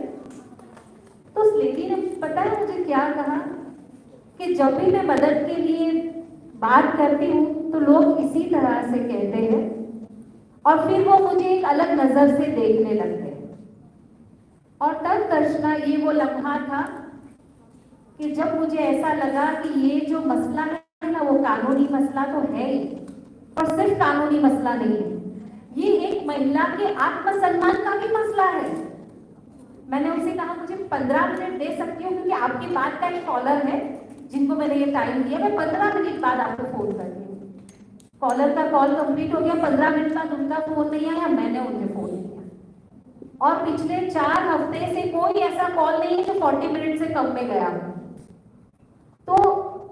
तो उस लेडी ने पता है मुझे क्या कहा कि जब भी मैं मदद के लिए बात करती हूँ तो लोग इसी तरह से कहते हैं और फिर वो मुझे एक अलग नजर से देखने लगते हैं। और तब दर्शना ये वो लम्हा था कि जब मुझे ऐसा लगा कि ये जो मसला है ना, वो कानूनी मसला तो है ही, और सिर्फ कानूनी मसला नहीं है, ये एक महिला के आत्मसम्मान का भी मसला है। मैंने उनसे कहा मुझे 15 मिनट दे सकती हो, क्योंकि आपकी बात का एक कॉलर है जिनको मैंने ये टाइम दिया, मैं 15 मिनट बाद आपको फोन करती हूँ। कॉलर का कॉल कंप्लीट हो गया, 15 मिनट बाद उनका फोन नहीं आया, मैंने उन्हें फोन किया। और पिछले 4 हफ्ते से कोई ऐसा कॉल नहीं है जो 40 मिनट से कम में गया हो। तो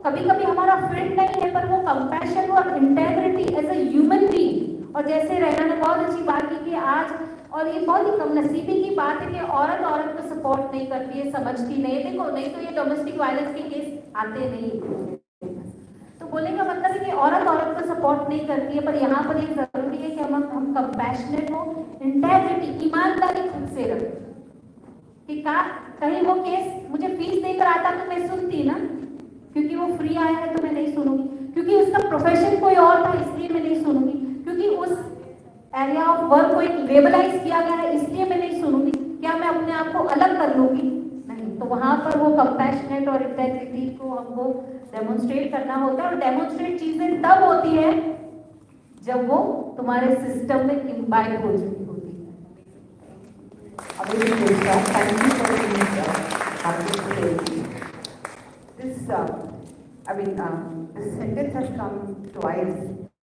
कभी कभी हमारा फील्ड नहीं है, पर वो कंपैशन और integrity as a human being, और जैसे रैना ने बहुत अच्छी बात की कि आज, और ये बहुत ही कमनसीबी की बात है कि औरत औरत को सपोर्ट नहीं करती है, समझती नहीं है। देखो, नहीं तो ये डोमेस्टिक वायलेंस के केस आते नहीं। तो बोलने का मतलब है कि औरत औरत को सपोर्ट नहीं करती है, पर यहाँ पर ये जरूरी है कि हम कंपैशनेट हो, इंटेग्रिटी, ईमानदारी खुद से रखें कि कहीं वो केस मुझे फीस देकर आता तो मैं सुनती ना, क्योंकि वो फ्री आया है तो मैं नहीं सुनूंगी, क्योंकि उसका प्रोफेशन कोई और था इसलिए मैं नहीं सुनूंगी, क्योंकि उस एरिया ऑफ वर्क को एक लेबलाइज किया गया है इसलिए मैं नहीं सुनूंगी। क्या मैं अपने आप को अलग कर लूंगी? नहीं। तो वहां पर वो कंपैशनेट और इंटेग्रिटी को हमको डेमोन्स्ट्रेट करना होता है, और डेमोन्स्ट्रेट चीजें तब होती है जब वो तुम्हारे सिस्टम में इम्बाइब हो चुकी होती है। Thank you for this. This sentence has come twice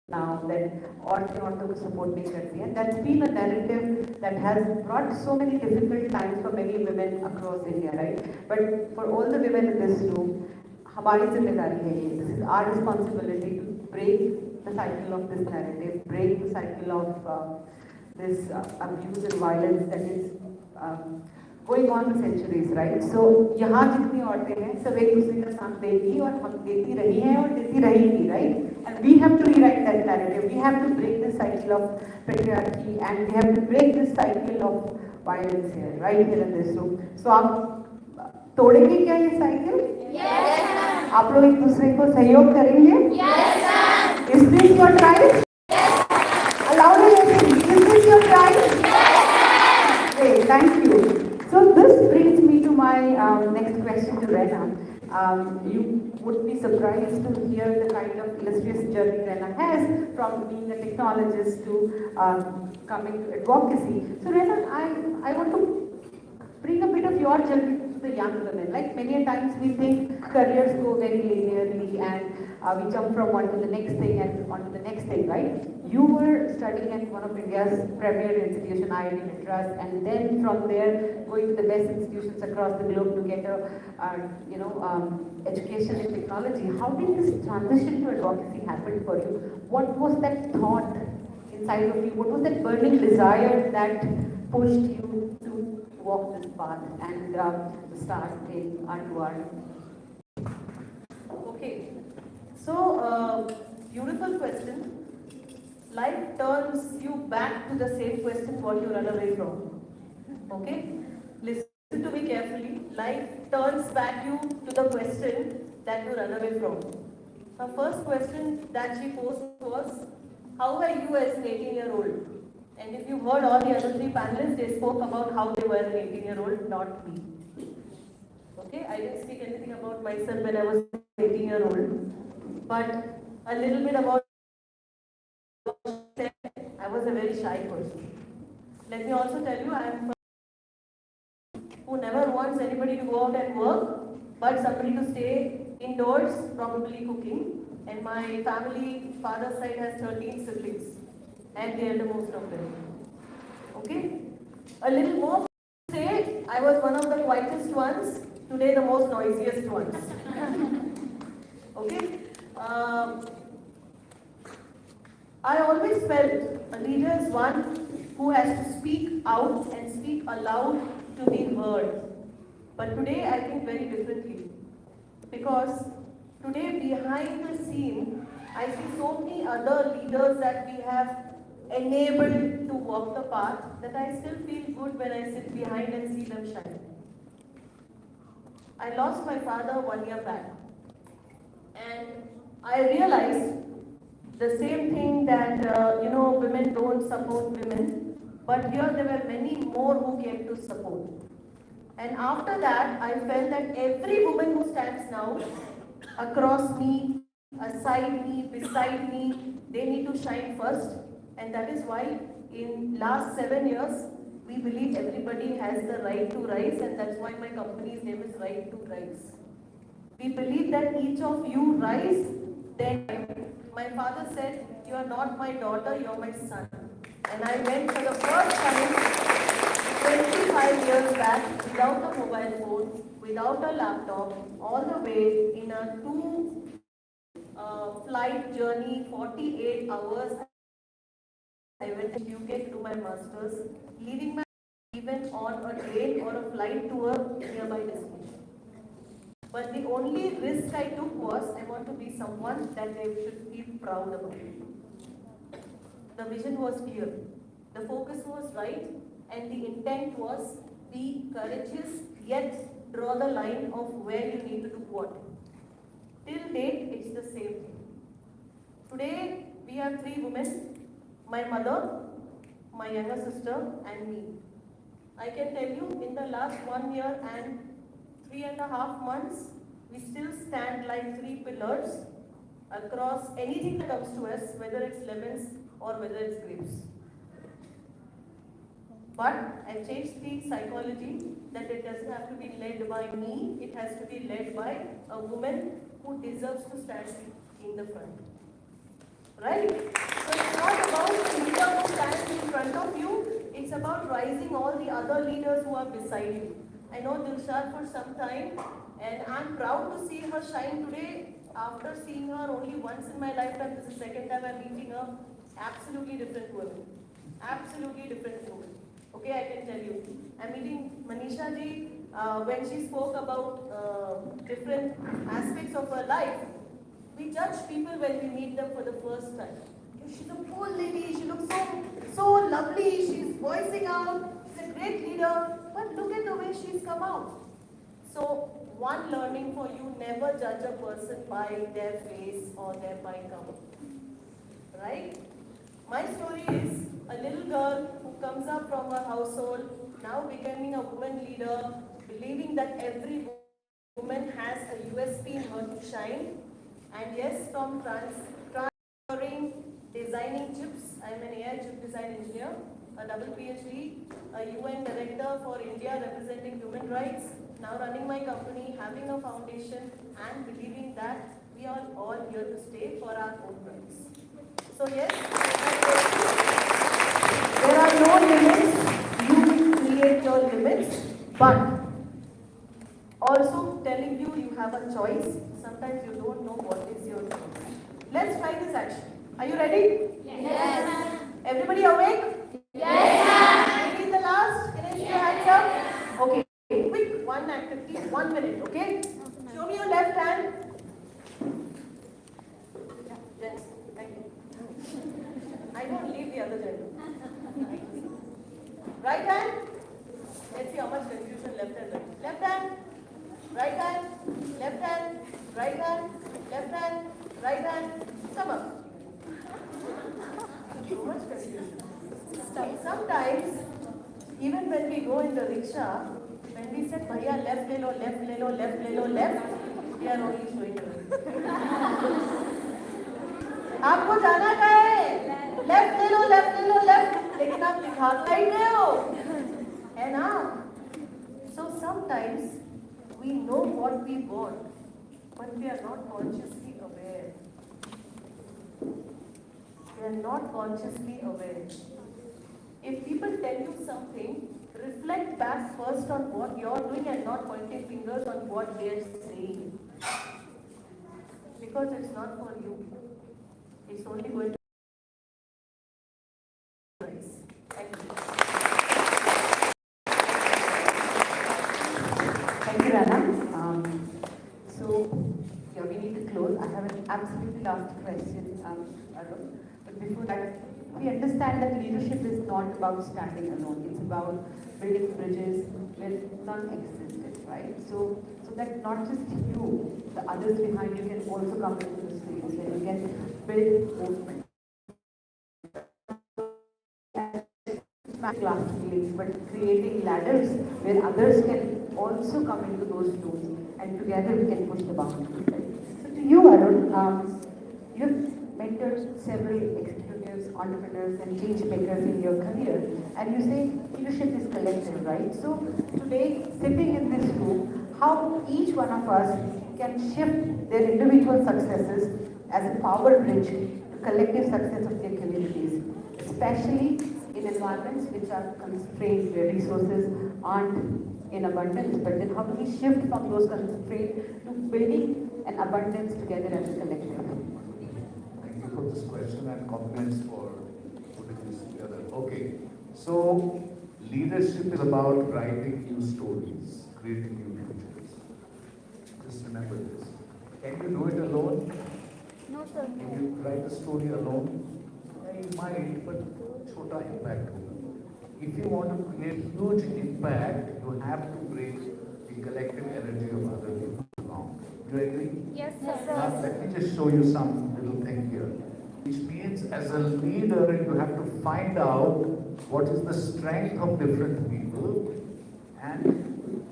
now that औरतें को support नहीं करती हैं. That's been a narrative that has brought so many difficult times for many women across India, right? But for all the women in this room, हमारी जिम्मेदारी है ये. This is our responsibility to break the cycle of this narrative, break the cycle of this abuse and violence that is going on for centuries, right? So यहाँ जितनी औरतें हैं सब एक दूसरे का साथ देंगी और हम देती रही हैं और देती रहेंगी, right? And we have to rewrite that narrative. We have to break the cycle of patriarchy and we have to break this cycle of violence here, right here in this room. So आप तोड़ेंगे क्या ये cycle? Yes. आप लोग एक दूसरे को सहयोग करेंगे? Yes. Is this your tribe? Yes. Louder, is this your tribe? Yes. Great, thank you. So this brings me to my next question to Rena. You would be surprised to hear the kind of illustrious journey Rena has from being a technologist to coming to advocacy. So Rena, I want to bring a bit of your journey to the young women. Like many a times we think careers go very linearly and we jump from one to the next thing and on to the next thing, right? You were studying at one of India's premier institution, IIT Madras, and then from there going to the best institutions across the globe to get a education in technology. How did this transition to advocacy happen for you? What was that thought inside of you? What was that burning desire that pushed you to walk this path and start in R2R? Okay, so beautiful question. Life turns you back to the same question what you run away from. Okay, listen to me carefully. Life turns back you to the question that you run away from. The first question that she posed was, how were you as an 18-year-old? And if you heard all the other 3 panelists, they spoke about how they were an 18-year-old, not me. Okay, I didn't speak anything about myself when I was 18-year-old, but a little bit about I was a very shy person. Let me also tell you, I am who never wants anybody to go out and work, but somebody to stay indoors, probably cooking. And my family, father's side has 13 siblings, and the eldermost of them. Okay? A little more say, I was one of the quietest ones, today the most noisiest ones. Okay? I always felt a leader is one who has to speak out and speak aloud to be heard. But today I think very differently. Because today behind the scene, I see so many other leaders that we have enabled to walk the path that I still feel good when I sit behind and see them shine. I lost my father 1 year back. And I realized the same thing that, women don't support women, but here there were many more who came to support. And after that, I felt that every woman who stands now, across me, aside me, beside me, they need to shine first. And that is why in last 7 years, We believe everybody has the right to rise, and that's why my company's name is Right to Rise. We believe that each of you rise, then my father said, "You are not my daughter, you are my son." And I went for the first time 25 years back without a mobile phone, without a laptop, all the way in a flight journey, 48 hours. I went to UK to do my masters, leaving my even on a train or a flight to a nearby destination. But the only risk I took was I want to be someone that they should feel proud about. The vision was clear, the focus was right, and the intent was be courageous yet draw the line of where you need to do what. Till date, it's the same thing. Today, we have 3 women, my mother, my younger sister, and me. I can tell you, in the last 1 year and 3.5 months, we still stand like 3 pillars across anything that comes to us, whether it's lemons or whether it's grapes. But I changed the psychology that it doesn't have to be led by me, it has to be led by a woman who deserves to stand in the front. Right? So it's not about the leader who stands in front of you, it's about rising all the other leaders who are beside you. I know Dilshad for some time, and I'm proud to see her shine today. After seeing her only once in my lifetime, this is the second time I'm meeting her. Absolutely different woman. Absolutely different woman. Okay, I can tell you. I'm meeting Manisha ji when she spoke about different aspects of her life. We judge people when we meet them for the first time. She's a cool lady, she looks so lovely, she's voicing out, she's a great leader, but look at the way she's come out. So, one learning for you, never judge a person by their face or their bank account. Right? My story is a little girl who comes up from a household, now becoming a woman leader, believing that every woman has a USP in her to shine. And yes, from transferring, designing chips, I am an AI chip design engineer, a double PhD, a UN director for India representing human rights, now running my company, having a foundation, and believing that we are all here to stay for our own rights. So yes, there are no limits, you create your limits, but also telling you you have a choice. Sometimes you don't know what is your choice. Let's try this action. Are you ready? Yes. Everybody awake? Yes. Maybe in the last? Can I see your hands up? Okay. Quick, one activity, 1 minute, okay? Show me your left hand. Yes, thank you. I don't leave the other gender. Right hand. Let's see how much confusion left hand. Left hand. Right hand, left hand, right hand, left hand, right hand, come up. So much confusion. Sometimes, even when we go in the rickshaw, when we say, "Bhaiya, left, le lo, left, le lo, left, le lo, left," we are only showing the आपको जाना कहाँ है? Left ले लो, left ले लो, left. लेकिन आप दिखा तो ही रहे हो, है ना? So sometimes we know what we want, but we are not consciously aware. We are not consciously aware. If people tell you something, reflect back first on what you're doing and not pointing fingers on what they're saying. Because it's not for you. It's only going to be nice. Thank you. Thank you, Rana. So, yeah, we need to close. I have an absolutely last question, Arun. But before that, we understand that leadership is not about standing alone. It's about building bridges where none existed, right? So that not just you, the others behind you can also come into the space where you can build movement. Glass ceilings, but creating ladders where others can also come into those rooms, and together we can push the boundaries. So to you, Arun, you've mentored several extraordinary executives, entrepreneurs, and change makers in your career, and you say leadership is collective, right? So today, sitting in this room, how each one of us can shift their individual successes as a power bridge to collective success of their communities, especially in environments which are constrained, where resources aren't in abundance, but then how do we shift from those constraints to building an abundance together as a collective? Thank you for this question and compliments for putting this together. Okay, so leadership is about writing new stories, creating new futures. Just remember this. Can you do it alone? No, sir. Can you write a story alone? Yeah, you might, but chota impact hoga. If you want to create huge impact, you have to bring the collective energy of other people along. You agree? Yes, Now, sir. let me just show you some little thing here. Which means as a leader, you have to find out what is the strength of different people and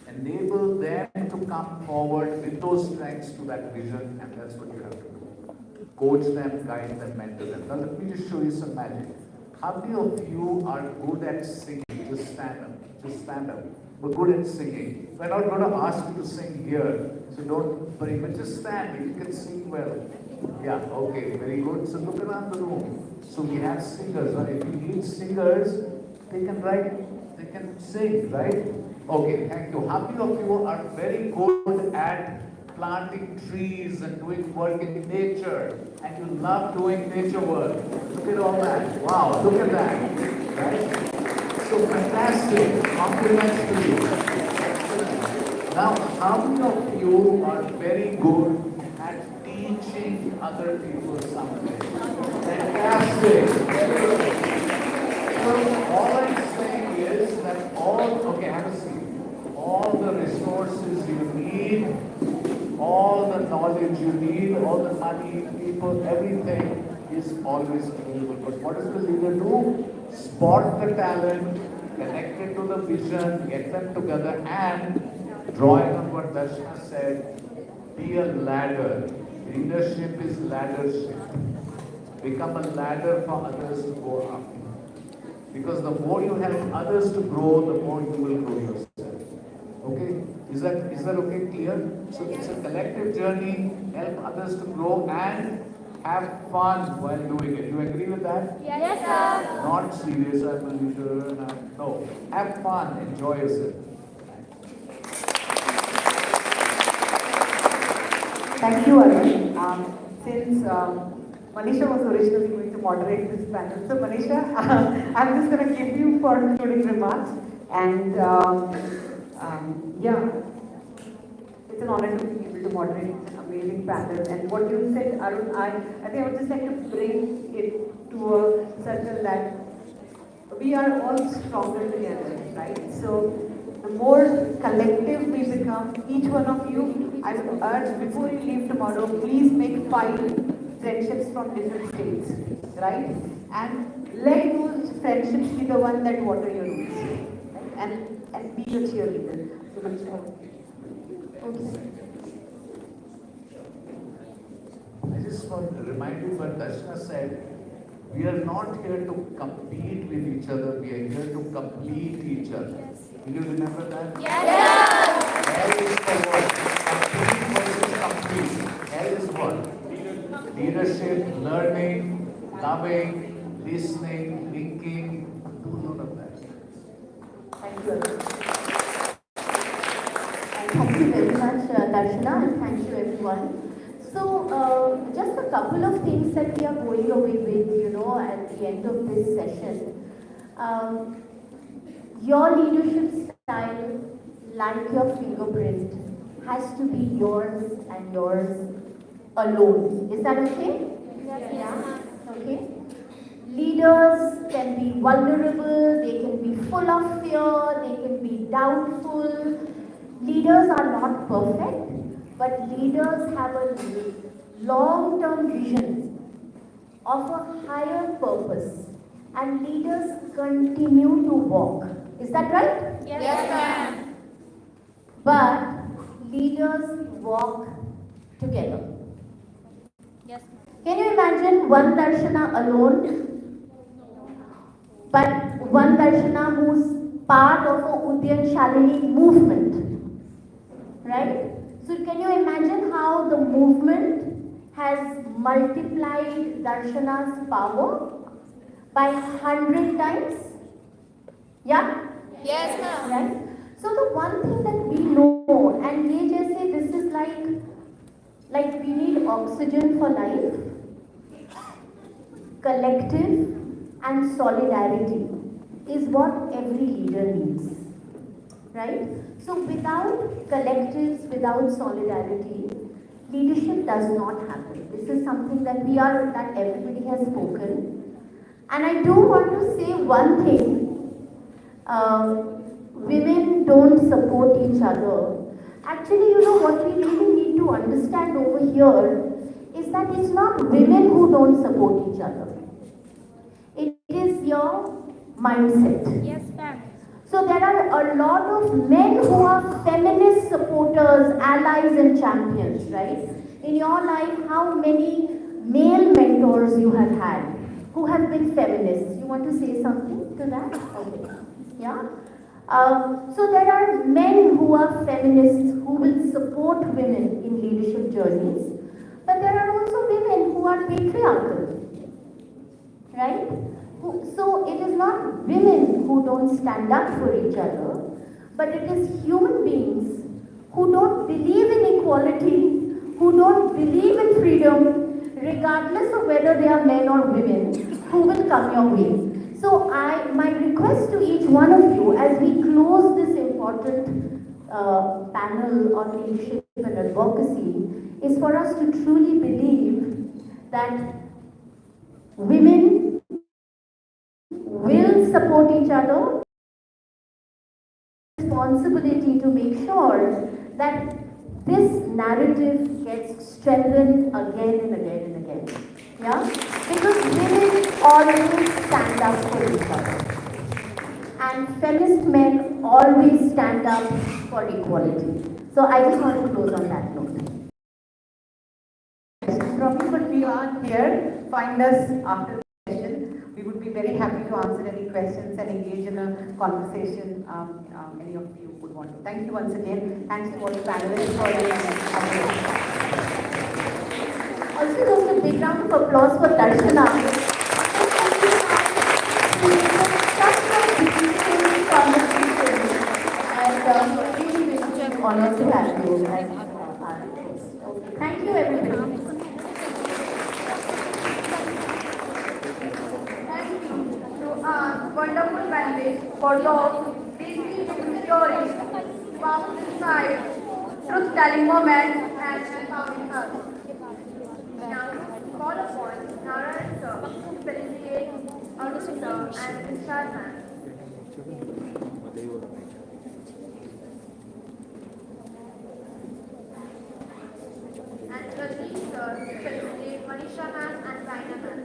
enable them to come forward with those strengths to that vision, and that's what you have to do. Coach them, guide them, mentor them. Now let me just show you some magic. How many of you are good at singing? Just stand up. Just stand up. We're good at singing. We're not going to ask you to sing here, so don't worry. But just stand if you can sing well. Yeah, okay, very good. So look around the room. So we have singers. Right? If you need singers, they can write, they can sing, right? Okay, thank you. How many of you are very good at planting trees and doing work in nature, and you love doing nature work? Look at all that. Wow, look at that. Right? So fantastic. Compliments to you. Now, how many of you are very good at teaching other people something? Fantastic. So all I'm saying is that okay, have a seat. All the resources you need, all the knowledge you need, all the money, people, everything is always available. But what does the leader do? Spot the talent, connect it to the vision, get them together, and drawing on what Darshana said, be a ladder. Leadership is laddership. Become a ladder for others to go up. Because the more you help others to grow, the more you will grow yourself. Okay? Is that okay, clear? So it's a collective journey, help others to grow and have fun while doing it. You agree with that? Yes, sir. Not serious, I'm a leader. No. Have fun, enjoy yourself. Thank you, Arun. Since Manisha was originally going to moderate this panel, so Manisha, I'm just going to give you for concluding remarks. And yeah, it's an honor to be able to moderate an amazing panel. And what you said, Arun, I think I would just like to bring it to a circle that we are all stronger together, right? So the more collective we become, each one of you, I would urge before you leave tomorrow, please make 5 friendships from different states, right? And let those friendships be the one that water your roots, right? And be a cheerleader. So much more. Okay. I just want to remind you what Darshana said. We are not here to compete with each other. We are here to complete each other. Do you remember that? Yes. L is for what? Complete versus complete. L is what? Leadership, learning, loving, listening, linking. Do none of that. Thank you. Thank you very much, Darshana, and thank you everyone. So, just a couple of things that we are going away with, at the end of this session. Your leadership style, like your fingerprint, has to be yours and yours alone. Is that okay? Yes. Yeah? Okay. Leaders can be vulnerable, they can be full of fear, they can be doubtful. Leaders are not perfect, but leaders have a long-term vision of a higher purpose, and leaders continue to walk. Is that right? Yes, ma'am. But leaders walk together. Yes, ma'am. Can you imagine one darshana alone, but one darshana who's part of a Udayan movement, right? So can you imagine how the movement has multiplied darshana's power by 100 times? Yeah? Yes, ma'am. Right? So the one thing that we know, and ye jaise, this is like we need oxygen for life, collective and solidarity is what every leader needs, right? So without collectives, without solidarity, leadership does not happen. This is something that everybody has spoken. And I do want to say one thing. Women don't support each other. Actually, you know what we really need to understand over here is that it's not women who don't support each other. It is your mindset. Yes, ma'am. So there are a lot of men who are feminist supporters, allies and champions, right? In your life, how many male mentors you have had who have been feminists? You want to say something to that? Okay. Yeah? So there are men who are feminists who will support women in leadership journeys, but there are also women who are patriarchal, right? So it is not women who don't stand up for each other, but it is human beings who don't believe in equality, who don't believe in freedom, regardless of whether they are men or women, who will come your way. So my request to each one of you as we close this important panel on leadership and advocacy is for us to truly believe that women will support each other. Responsibility to make sure that this narrative gets strengthened again and again and again. Yeah? Because women always stand up for each other. And feminist men always stand up for equality. So I just want to close on that note. From you, but we are here. Find us after the session. We would be very happy to answer any questions and engage in a conversation any of you would want to. Thank you once again. Thanks to all the panelists for your Also, just a big round of applause for Darshana. Such a beautiful conversation, and really, really honored to have you as our host. Thank you, everybody. Thank you to our wonderful panelists for those deeply moving stories, powerful insights, truth-telling moments, and empowering us. Now, call upon Narayan sir, Felicity, Arun sir, and Shahjan. And Rajni sir, Felicity, Manisha ma'am, and Raina ma'am.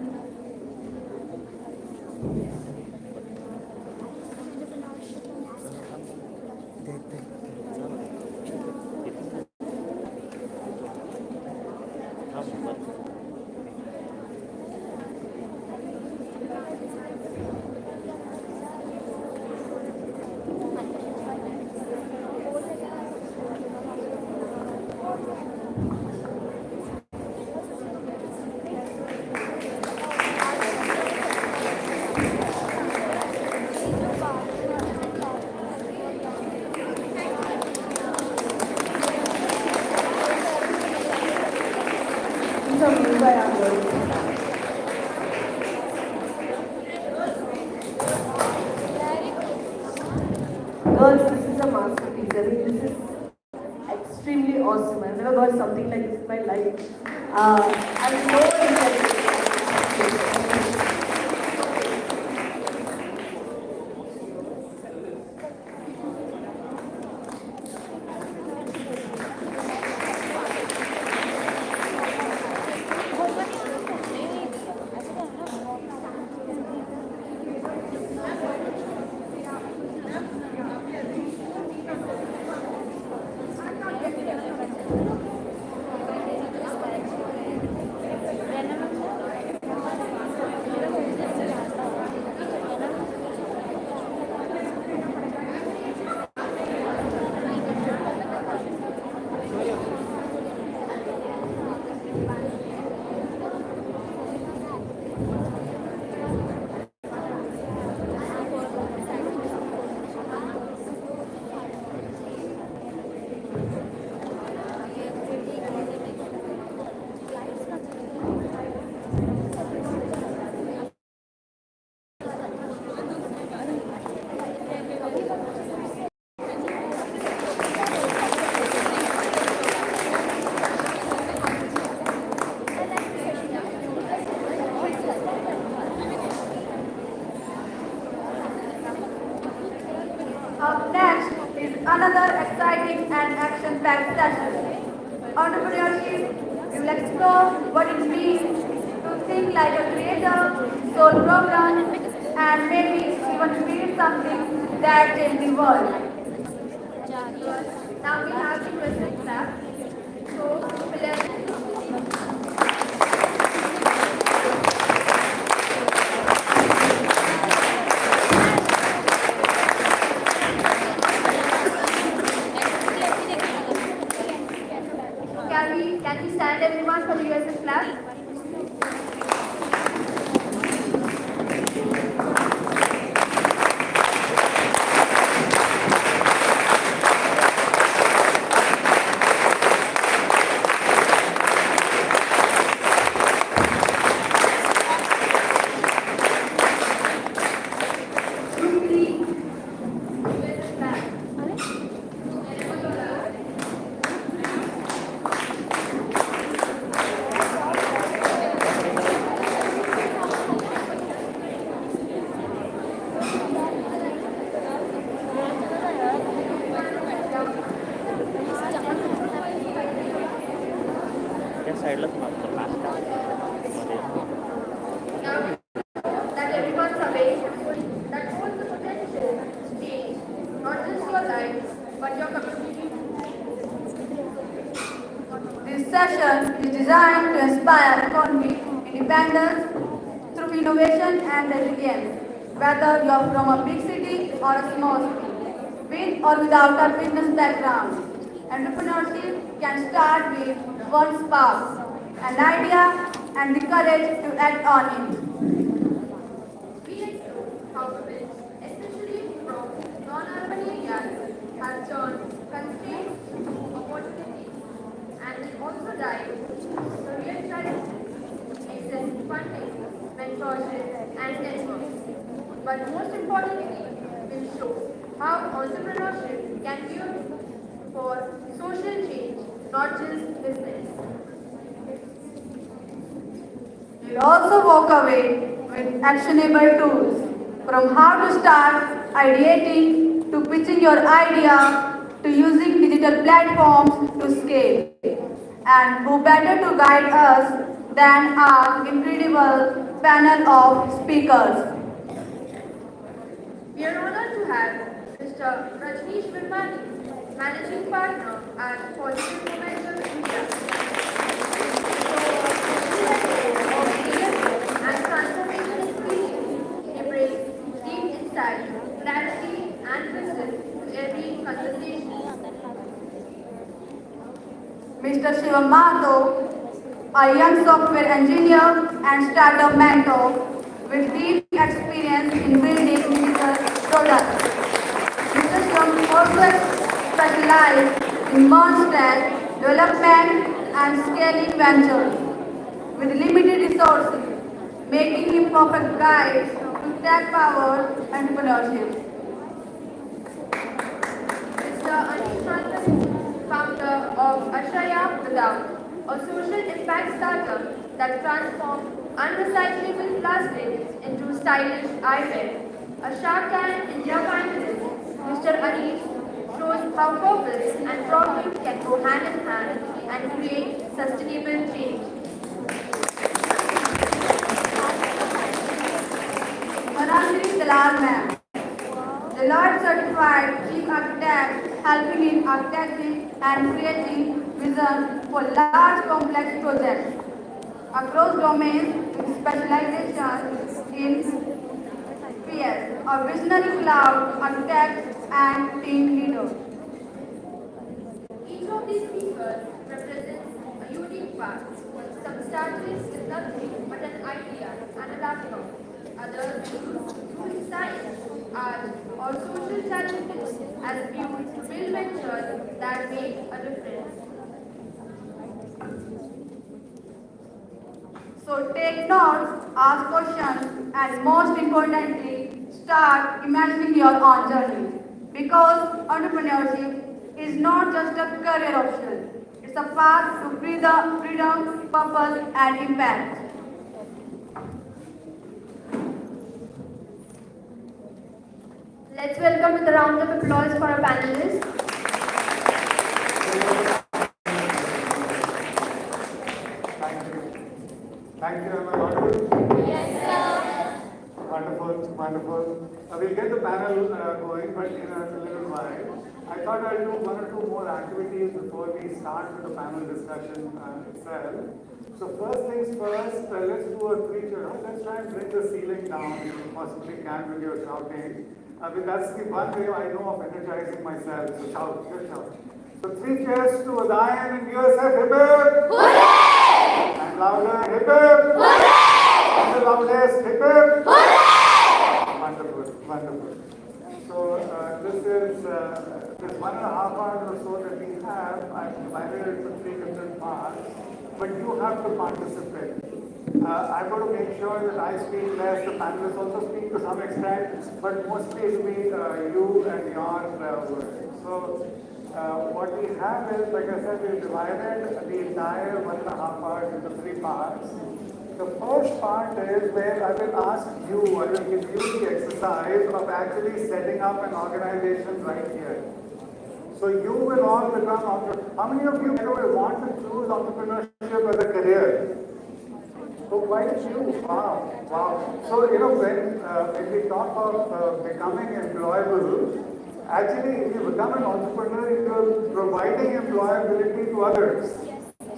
These are made by our girls. Girls, this is a masterpiece. I mean, this is extremely awesome. I've never got something like this in my life. I'm so excited. Up next is another exciting and action-packed session. Entrepreneurship, we will explore what it means to think like a creator, solve problems, and maybe even create something that changes the world. Now we have the question lab. So, can we stand everyone for the USS class? Group 3, USS class. त्या साईडलाच मागतो last Now that everyone's aware that holds the potential to change not just your life but your community. This session is designed to inspire economic independence through innovation and resilience, whether you are from a big city or a small city, with or without a business background. Entrepreneurship can start with one spark, an idea, and the courage to act on it. We explore how women, especially from non-urban areas, have turned constraints into opportunities, and we also dive into career strategies, access to funding, mentorship, and networks. But most importantly, we'll show how entrepreneurship can be used for social change, not just business. You'll also walk away with actionable tools from how to start ideating to pitching your idea to using digital platforms to scale. And who better to guide us than our incredible panel of speakers. We are honored to have Mr. Rajneesh Virmani, Managing Partner at Positive Momentum India. And transformation experience, he brings deep insight, clarity, and wisdom to every conversation. Mr. Shivam Mahato, a young software engineer and startup mentor with deep experience in building digital products. Mr. Shivam also specializes in merge development and scaling ventures with limited resources, making him perfect guide to tech-powered entrepreneurship. Mr. Anish Chandran, founder of Ashaya Without, a social impact startup that transforms unrecyclable plastic into stylish eyewear. A Shark Tank India finalist, Mr. Anish shows how purpose and profit can go hand in hand and create sustainable change. Manasri Dalal Ma'am, Deloitte certified chief architect, helping in architecting and creating vision for large complex projects across domains with specialization in PS, a visionary cloud architect and team leader. Each of these speakers represents a unique path. Some started with nothing but an idea and a laptop. Others use science, art, or social challenges as fuel to build ventures that make a difference. So take notes, ask questions, and most importantly, start imagining your own journey. Because entrepreneurship is not just a career option, it's a path to freedom, purpose, and impact. Let's welcome with a round of applause for our panelists. Thank you. Am I audible? Yes, sir. Wonderful, wonderful. We'll get the panel going, but in a little while. I thought I'll do one or two more activities before we start with the panel discussion itself. So first things first, let's do a three-chair. Let's try and bring the ceiling down if you possibly can with your shouting. That's the one way I know of energizing myself. So shout, just shout. So 3 cheers to Udayan and USF. Hip hip! Hooray! And louder, hip hip! Hooray! And the loudest, hip hip! Hooray! Wonderful, wonderful. So this is this 1.5 hours or so that we have. I've divided it into 3 different parts, but you have to participate. I'm going to make sure that I speak less, the panelists also speak to some extent, but mostly it will be you and your words. So what we have is, like I said, we've divided the entire 1.5 hours into 3 parts. The first part is where I will ask you, I will give you the exercise of actually setting up an organization right here. So you will all become entrepreneurs. How many of you will want to choose entrepreneurship as a career? So quite a few. Wow, wow. So when we talk of becoming employable, actually if you become an entrepreneur, you're providing employability to others.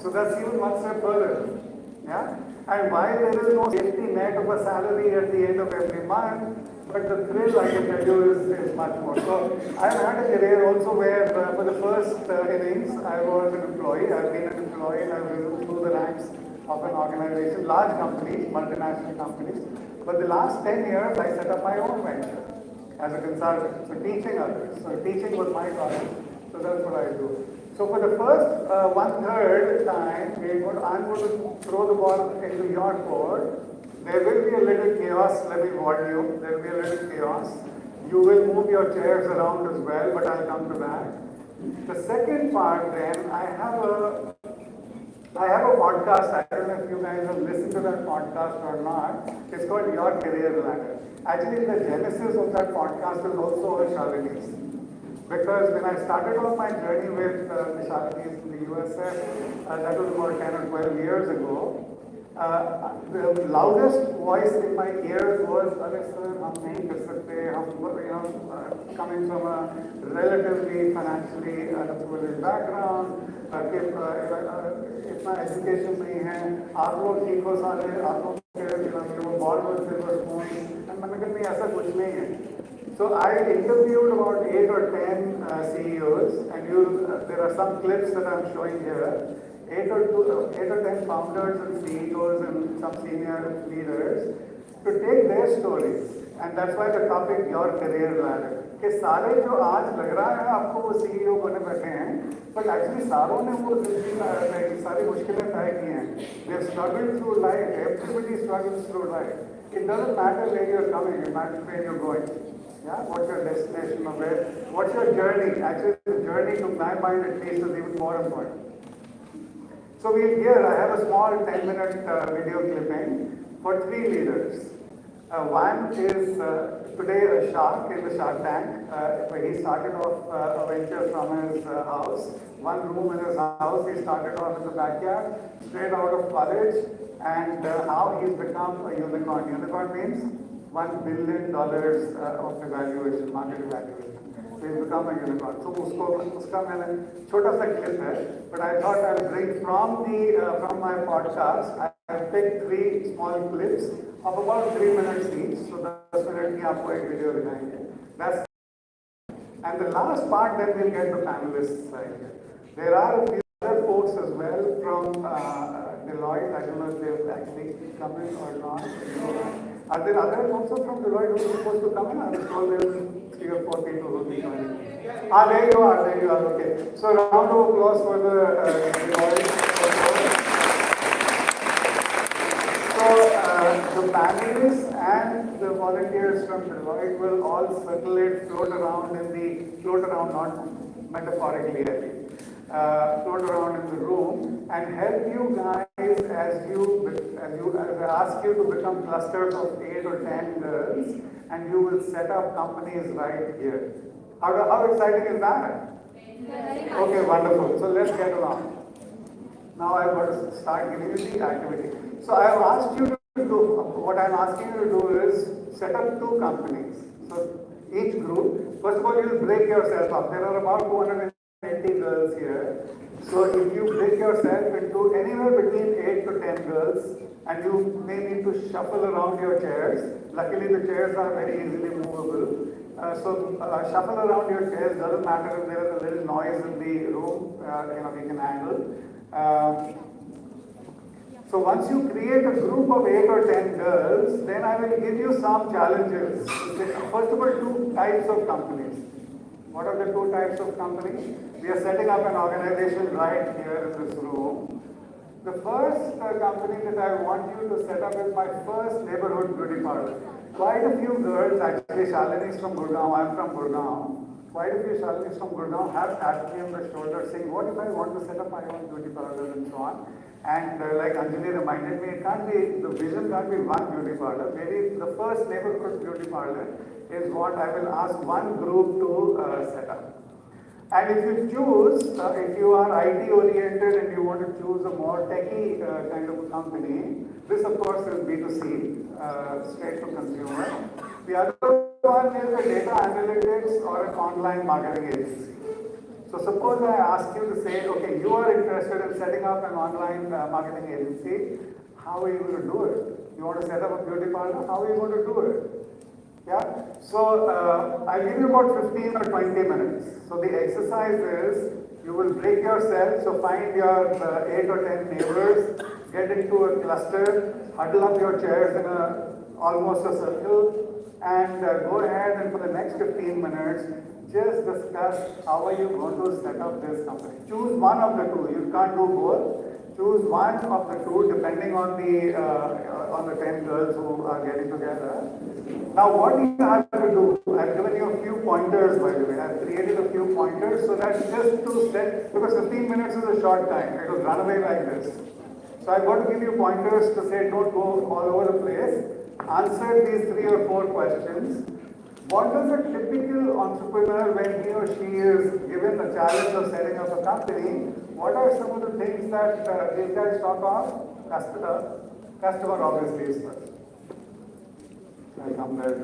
So that's even one step further. Yeah? And while there is no safety net of a salary at the end of every month, but the thrill, I can tell you, is much more. So I've had a career also where for the first innings, I was an employee. I've been an employee and I've risen through the ranks of an organization, large companies, multinational companies. But the last 10 years, I set up my own venture as a consultant, so teaching others. So teaching was my topic, so that's what I do. So for the first 1/3 time, I'm going to throw the ball into your court. There will be a little chaos, let me warn you. There will be a little chaos. You will move your chairs around as well, but I'll come to that. The second part then, I have a podcast. I don't know if you guys have listened to that podcast or not. It's called Your Career Ladder. Actually, the genesis of that podcast is also a Shalini's. Because when I started off my journey with the Shalini's in the USF, that was about 10 or 12 years ago, the loudest voice in my ears was, "Arey sir, hum nahi kar sakte, coming from a relatively financially privileged background, इतना education नहीं है, आप लोग ठीक हो सारे, आप लोग वो born with silver spoon." And मैंने कहा नहीं, ऐसा कुछ नहीं है. So I interviewed about 8 or 10 CEOs, and there are some clips that I'm showing here. 8 or 10 founders and CEOs and some senior leaders to take their stories. And that's why the topic Your Career Ladder. कि सारे जो आज लग रहा है आपको वो CEO बने बैठे हैं, but actually सारों ने वो सारी मुश्किलें तय की हैं. They have struggled through life. Everybody struggles through life. It doesn't matter where you're coming, it matters where you're going. Yeah, what's your destination of where? What's your journey? Actually, the journey, to my mind at least, is even more important. So I have a small 10-minute video clipping for 3 leaders. One is today a shark in the Shark Tank, where he started off a venture from his house. One room in his house, he started off in the backyard, straight out of college, and how he's become a unicorn. Unicorn means $1 billion of evaluation, market evaluation. So he's become a unicorn. So uska मैंने छोटा सा clip है, but I thought I'll bring from my podcast. I've picked 3 small clips of about 3 minutes each. So 10 minute की आपको एक video दिखाएंगे. And the last part, then we'll get the panelists right. There are a few other folks as well from Deloitte. I don't know if they've actually come in or not. Are there other folks from Deloitte who are supposed to come in? I was told there were 3 or 4 people who will be coming. There you are, okay. So round of applause for the Deloitte. So the panelists and the volunteers from Deloitte will all float around, not metaphorically, I think. float around in the room and help you guys as I ask you to become clusters of 8 or 10 girls, and you will set up companies right here. How exciting is that? Okay, wonderful. So let's get along. Now I've got to start giving you the activity. So I've asked you to do, what I'm asking you to do is set up 2 companies. So each group, first of all, you'll break yourself up. There are about 280 girls here. So if you break yourself into anywhere between 8 to 10 girls, and you may need to shuffle around your chairs. Luckily, the chairs are very easily movable. Shuffle around your chairs, doesn't matter if there is a little noise in the room, we can handle. So once you create a group of 8 or 10 girls, then I will give you some challenges. First of all, 2 types of companies. What are the 2 types of companies? We are setting up an organization right here in this room. The first company that I want you to set up is my first neighborhood beauty parlor. Quite a few girls, actually Shalini is from Gurgaon, I am from Gurgaon. Quite a few Shalinis from Gurgaon have tapped me on the shoulder saying, what if I want to set up my own beauty parlor and so on. And like Anjali reminded me, the vision can't be one beauty parlor. Maybe the first neighborhood beauty parlor is what I will ask one group to set up. And if you choose, if you are IT oriented and you want to choose a more techie kind of a company, this of course is B2C, straight to consumer. The other one is a data analytics or an online marketing agency. So suppose I ask you to say, okay, you are interested in setting up an online marketing agency, how are you going to do it? You want to set up a beauty parlor, how are you going to do it? Yeah, so I'll give you about 15 or 20 minutes. So the exercise is, you will break yourself, so find your 8 or 10 neighbors, get into a cluster, huddle up your chairs in almost a circle, and go ahead and for the next 15 minutes, just discuss how are you going to set up this company. Choose one of the 2, you can't do both. Choose one of the 2 depending on the 10 girls who are getting together. Now what you have to do, I've given you a few pointers by the way, I've created a few pointers so that just to set, because 15 minutes is a short time, it will run away like this. So I've got to give you pointers to say don't go all over the place, answer these 3 or 4 questions. What does a typical entrepreneur, when he or she is given the challenge of setting up a company, what are some of the things that these guys talk of? Customer obviously is first. I come there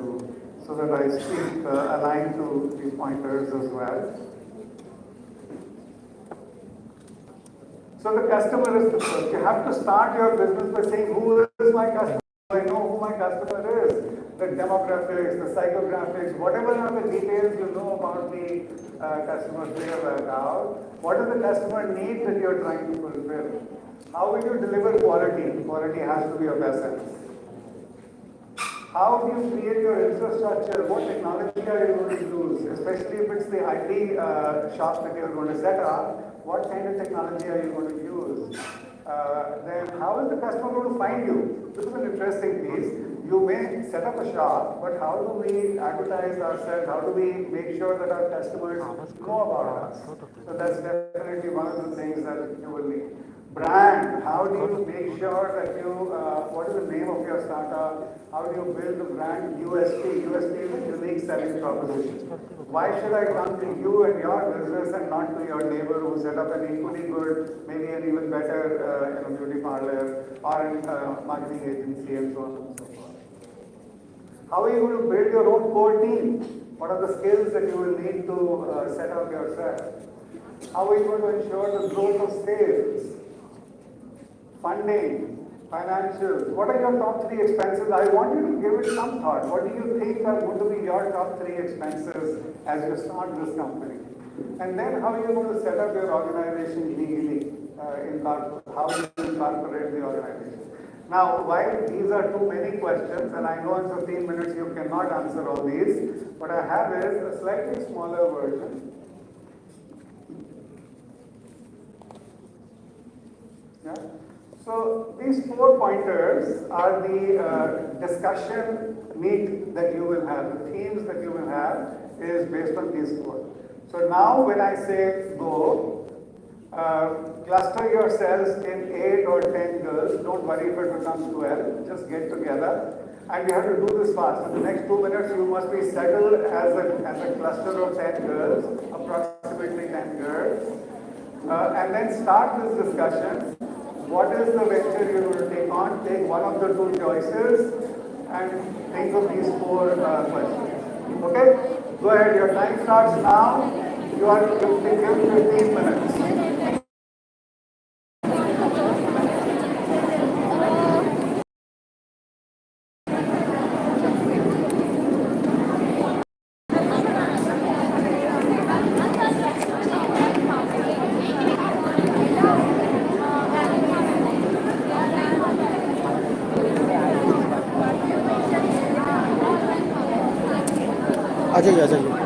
so that I speak aligned to these pointers as well. So the customer is the first. You have to start your business by saying, who is my customer? I know who my customer is. The demographics, the psychographics, whatever are the details you know about the customer clear out. What is the customer need that you are trying to fulfill? How will you deliver quality? Quality has to be of essence. How do you create your infrastructure? What technology are you going to use? Especially if it's the IT shop that you're going to set up, what kind of technology are you going to use? Then how is the customer going to find you? This is an interesting piece. You may set up a shop, but how do we advertise ourselves? How do we make sure that our customers know about us? So that's definitely one of the things that you will need. Brand, how do you make sure that what is the name of your startup? How do you build the brand USP? USP is a unique selling proposition. Why should I come to you and your business and not to your neighbor who set up an equally good, maybe an even better beauty parlor or a marketing agency and so on and so forth? How are you going to build your own core team? What are the skills that you will need to set up yourself? How are you going to ensure the growth of sales? Funding, financials, what are your top 3 expenses? I want you to give it some thought. What do you think are going to be your top 3 expenses as you start this company? And then how are you going to set up your organization legally, how do you incorporate the organization? Now, while these are too many questions, and I know in 15 minutes you cannot answer all these, what I have is a slightly smaller version. Yeah. So these 4 pointers are the discussion meet that you will have, the themes that you will have is based on these 4. So now when I say go, Cluster your cells in 8 or 10 girls. Don't worry if it becomes 12. Just get together. And you have to do this fast. In the next 2 minutes, you must be settled as a cluster of 10 girls, approximately 10 girls. And then start this discussion. What is the venture you're going to take on? Take one of the two choices and think of these four questions. Okay? Go ahead. Your time starts now. You've been given 15 minutes. आ जाइए आ जाइए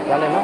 झाले ना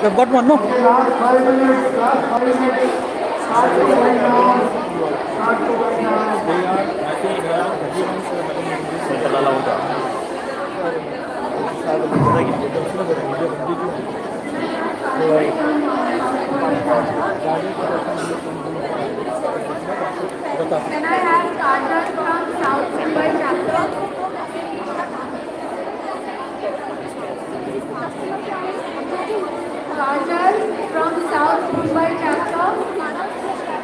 We've got one, no? Okay, last 5 minutes, last 5 minutes. Start to wind down. Start to wind down. Can I have Kajal from South Mumbai chapter? Kajal from South Mumbai chapter.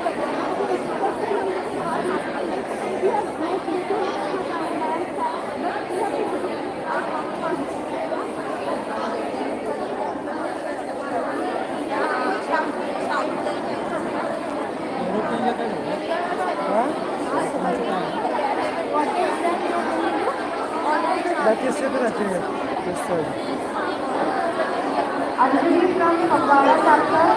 Anjali from Kambara chapter.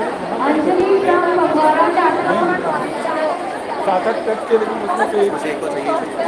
Anjali from Kambara chapter. सात आठ cut के लेकिन उसमें से एक को चाहिए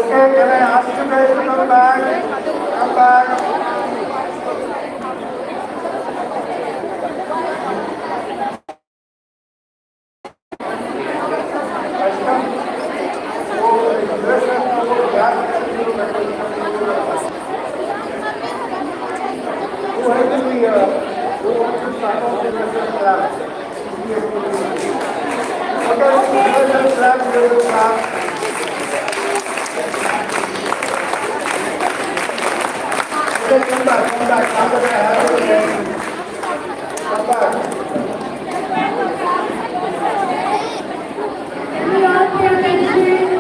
Okay, can I ask you guys to come back? Come back. Come back, come back. Now that I have your attention. Come back. We all pay attention.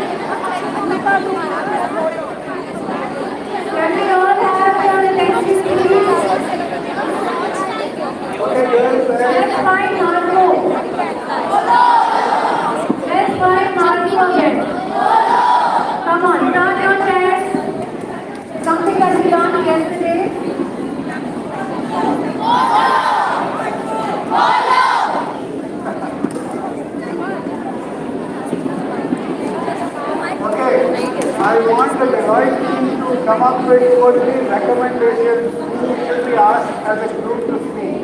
come up with 2 or 3 recommendations who should be asked as a group to speak.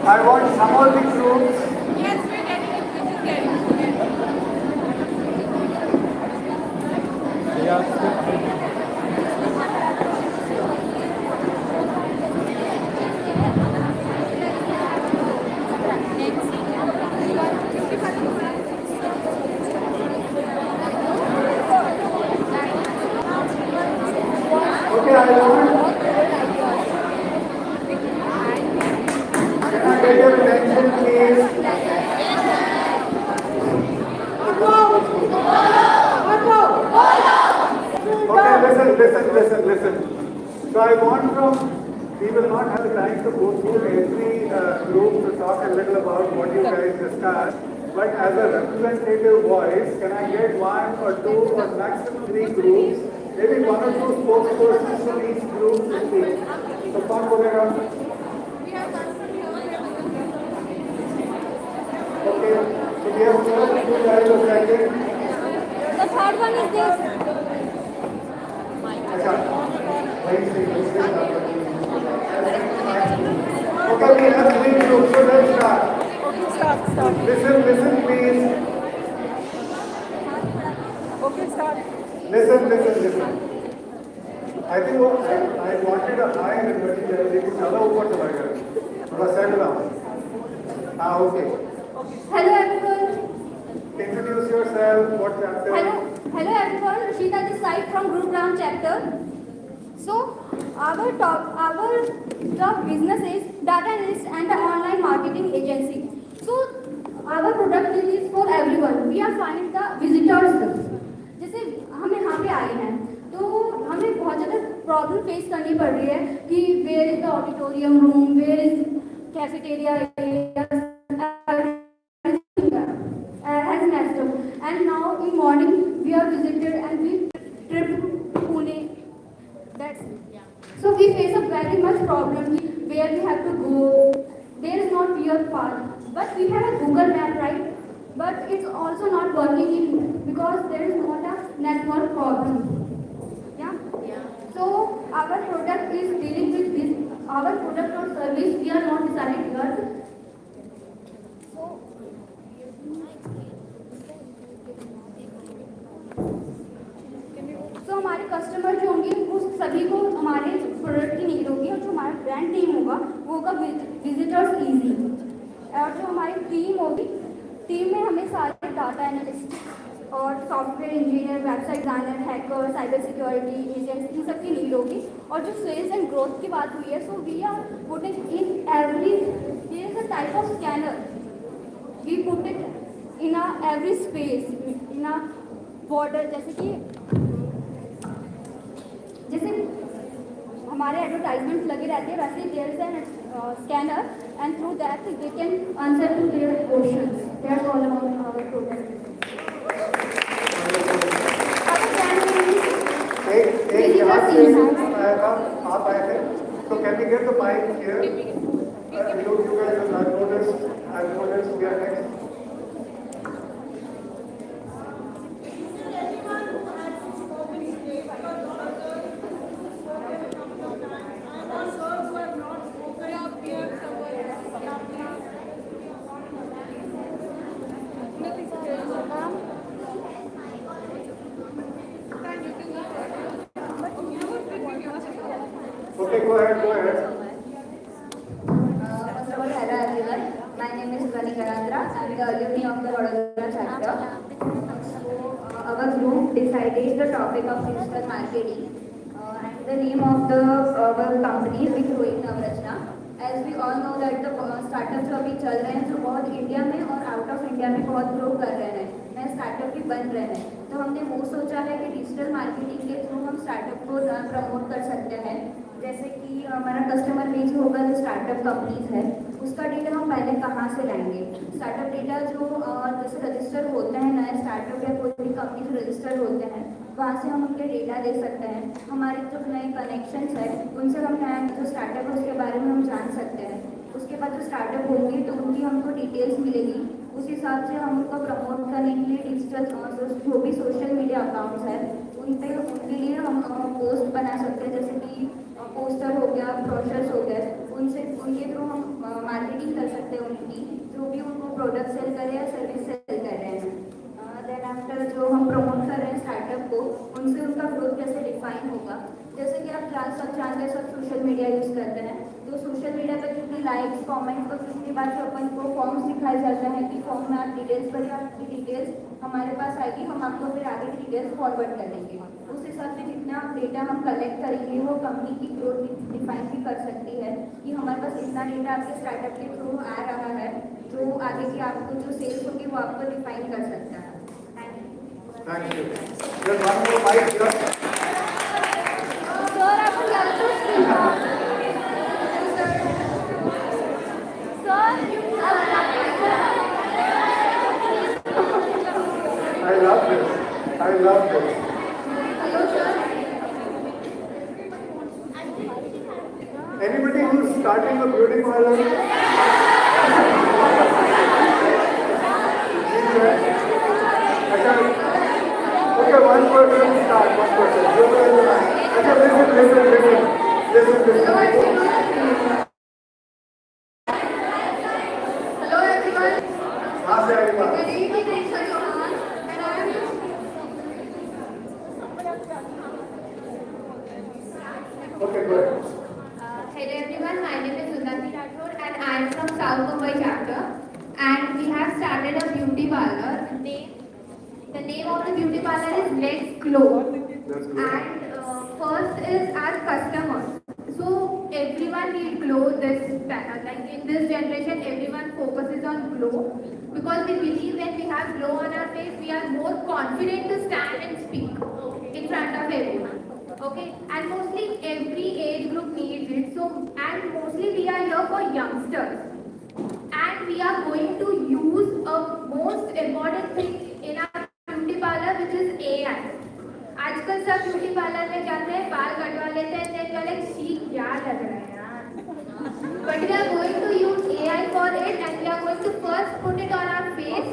I want some of the groups. Yes, we're getting it. This is getting it. Okay, I want. Can I get your attention, please? Okay, listen. So I want from, we will not have the time to go through every group to talk a little about what you guys discussed, but as a representative voice, can I get 1 or 2 or maximum 3 groups, maybe 1 or 2 spokespersons from each group to speak? So कौन बोलेगा? Okay, so we have first 2 guys or second. The third one is this. अच्छा, वही से Okay, we have 3 groups, so let's start. Okay, start. Listen, please. Okay, start. Listen. I think I wanted a high energy level, लेकिन ज़्यादा ऊपर चला गया, थोड़ा settle down. हाँ, okay. Hello everyone. Introduce yourself. What chapter? Hello everyone. Rashida this side from Gurugram chapter. So our the business is data analyst and the online marketing agency. So our product is for everyone. We are finding the visitors. जैसे हम यहाँ पे आए हैं तो हमें बहुत ज़्यादा प्रॉब्लम फेस करनी पड़ रही है कि where is the auditorium room, where is cafeteria has messed up. And now in morning we are visited and we trip to Pune. That's so we face a very much problem where we have to go. There is not clear path, but we have a Google map, right? But it's also not working because there is not a network problem. Yeah. So our product is dealing with this. Our product or service we are not deciding here. तो हमारे customer जो होंगे वो सभी को हमारे product की need होगी और जो हमारा ब्रांड टीम होगा वो होगा विजिटर्स इजी। और जो हमारी टीम होगी, टीम में हमें सारे डाटा एनालिस्ट और software engineer, website designer, hacker, cyber security agents इन सब की नीड होगी। और जो सेल्स एंड ग्रोथ की बात हुई है, so we are putting in every there is a type of scanner, we put it in a every space in a border, जैसे हमारे एडवर्टाइजमेंट लगे रहते हैं वैसे there is an scanner and through that they can answer to their questions. That's all about our product. एक यहाँ से आया था, आप आए थे, तो can we get the mic here? You guys have noticed we are next. Okay, go ahead. First of all, hello everyone. My name is Ganikandra. I'm the alumni of the Vadodara chapter. So, our group decided the topic of digital marketing. And the name of our company is Growing Navrachna. As we all know that the startups जो अभी चल रहे हैं जो बहुत India में और out of India में बहुत ग्रो कर रहे हैं, नए स्टार्टअप भी बन रहे हैं। तो हमने वो सोचा है कि डिजिटल मार्केटिंग के थ्रू हम स्टार्टअप को प्रमोट कर सकते हैं। जैसे कि हमारा कस्टमर बेस होगा जो स्टार्टअप कंपनीज है, उसका डेटा हम पहले कहाँ से लाएंगे? स्टार्टअप डेटा जो जैसे रजिस्टर होते हैं नए स्टार्टअप या कोई भी कंपनी से रजिस्टर होते हैं, वहाँ से हम उनके डेटा दे सकते हैं। हमारे जो नए कनेक्शंस है उनसे हम नया जो स्टार्टअप है उसके बारे में हम जान सकते हैं। उसके बाद जो स्टार्टअप होंगे तो उनकी हमको डिटेल्स मिलेगी, उस हिसाब से हम उनको प्रमोट करने के लिए डिजिटल जो भी सोशल मीडिया अकाउंट्स है उन उनके लिए हम पोस्ट बना सकते हैं, जैसे कि पोस्टर हो गया, ब्रोशर्स हो गए, उनसे उनके थ्रू हम मार्केटिंग कर सकते हैं उनकी, जो भी उनको प्रोडक्ट सेल कर रहे हैं, सर्विस सेल कर रहे हैं। देन आफ्टर जो हम प्रमोट कर रहे हैं स्टार्टअप को, उनसे उनका ग्रोथ कैसे डिफाइन होगा। जैसे कि आप जानते हैं सब सोशल मीडिया यूज़ करते हैं, तो सोशल मीडिया पर कितनी लाइक्स, कमेंट्स और कितनी बार जो अपन को फॉर्म्स दिखाए जाते हैं कि फॉर्म में आप डिटेल्स भरिए, आपकी डिटेल्स हमारे पास आएगी, हम आपको फिर आगे डिटेल्स फॉरवर्ड कर देंगे। उस हिसाब से जितना डेटा हम कलेक्ट करेंगे वो कंपनी की ग्रोथ डिफाइन भी कर सकती है कि हमारे पास इतना डेटा आपके स्टार्टअप के थ्रू आ रहा है, जो आगे की आपको जो सेल्स होगी वो आपको डिफाइन कर सकता है। Thank you. There's one more mic here. Sir, I would love to speak on. Sir, I love this. I love this. hello sir. Anybody who's starting a beauty parlor? Okay, one person start, one person. Okay, listen. Hello everyone. हाँ से आएगा। My name is Diksha Chauhan and I am Okay, go ahead. Hello everyone, my name is Udayan Care and I am from South Mumbai chapter, and we have started a beauty parlor. The name of the beauty parlor is Let's Glow. That's good. And first is our customers. So everyone need glow like in this generation everyone focuses on glow, because we believe when we have glow on our face we are more confident to stand and speak in front of everyone. Okay, and mostly every age group needs it. So and mostly we are here for youngsters, and we are going to use a most important thing in our beauty parlor, which is AI. आजकल सब beauty parlour में जाते हैं, बाल कटवा लेते हैं, then they're like, she क्या लग रहा है यार. But we are going to use AI for it, and we are going to first put it on our face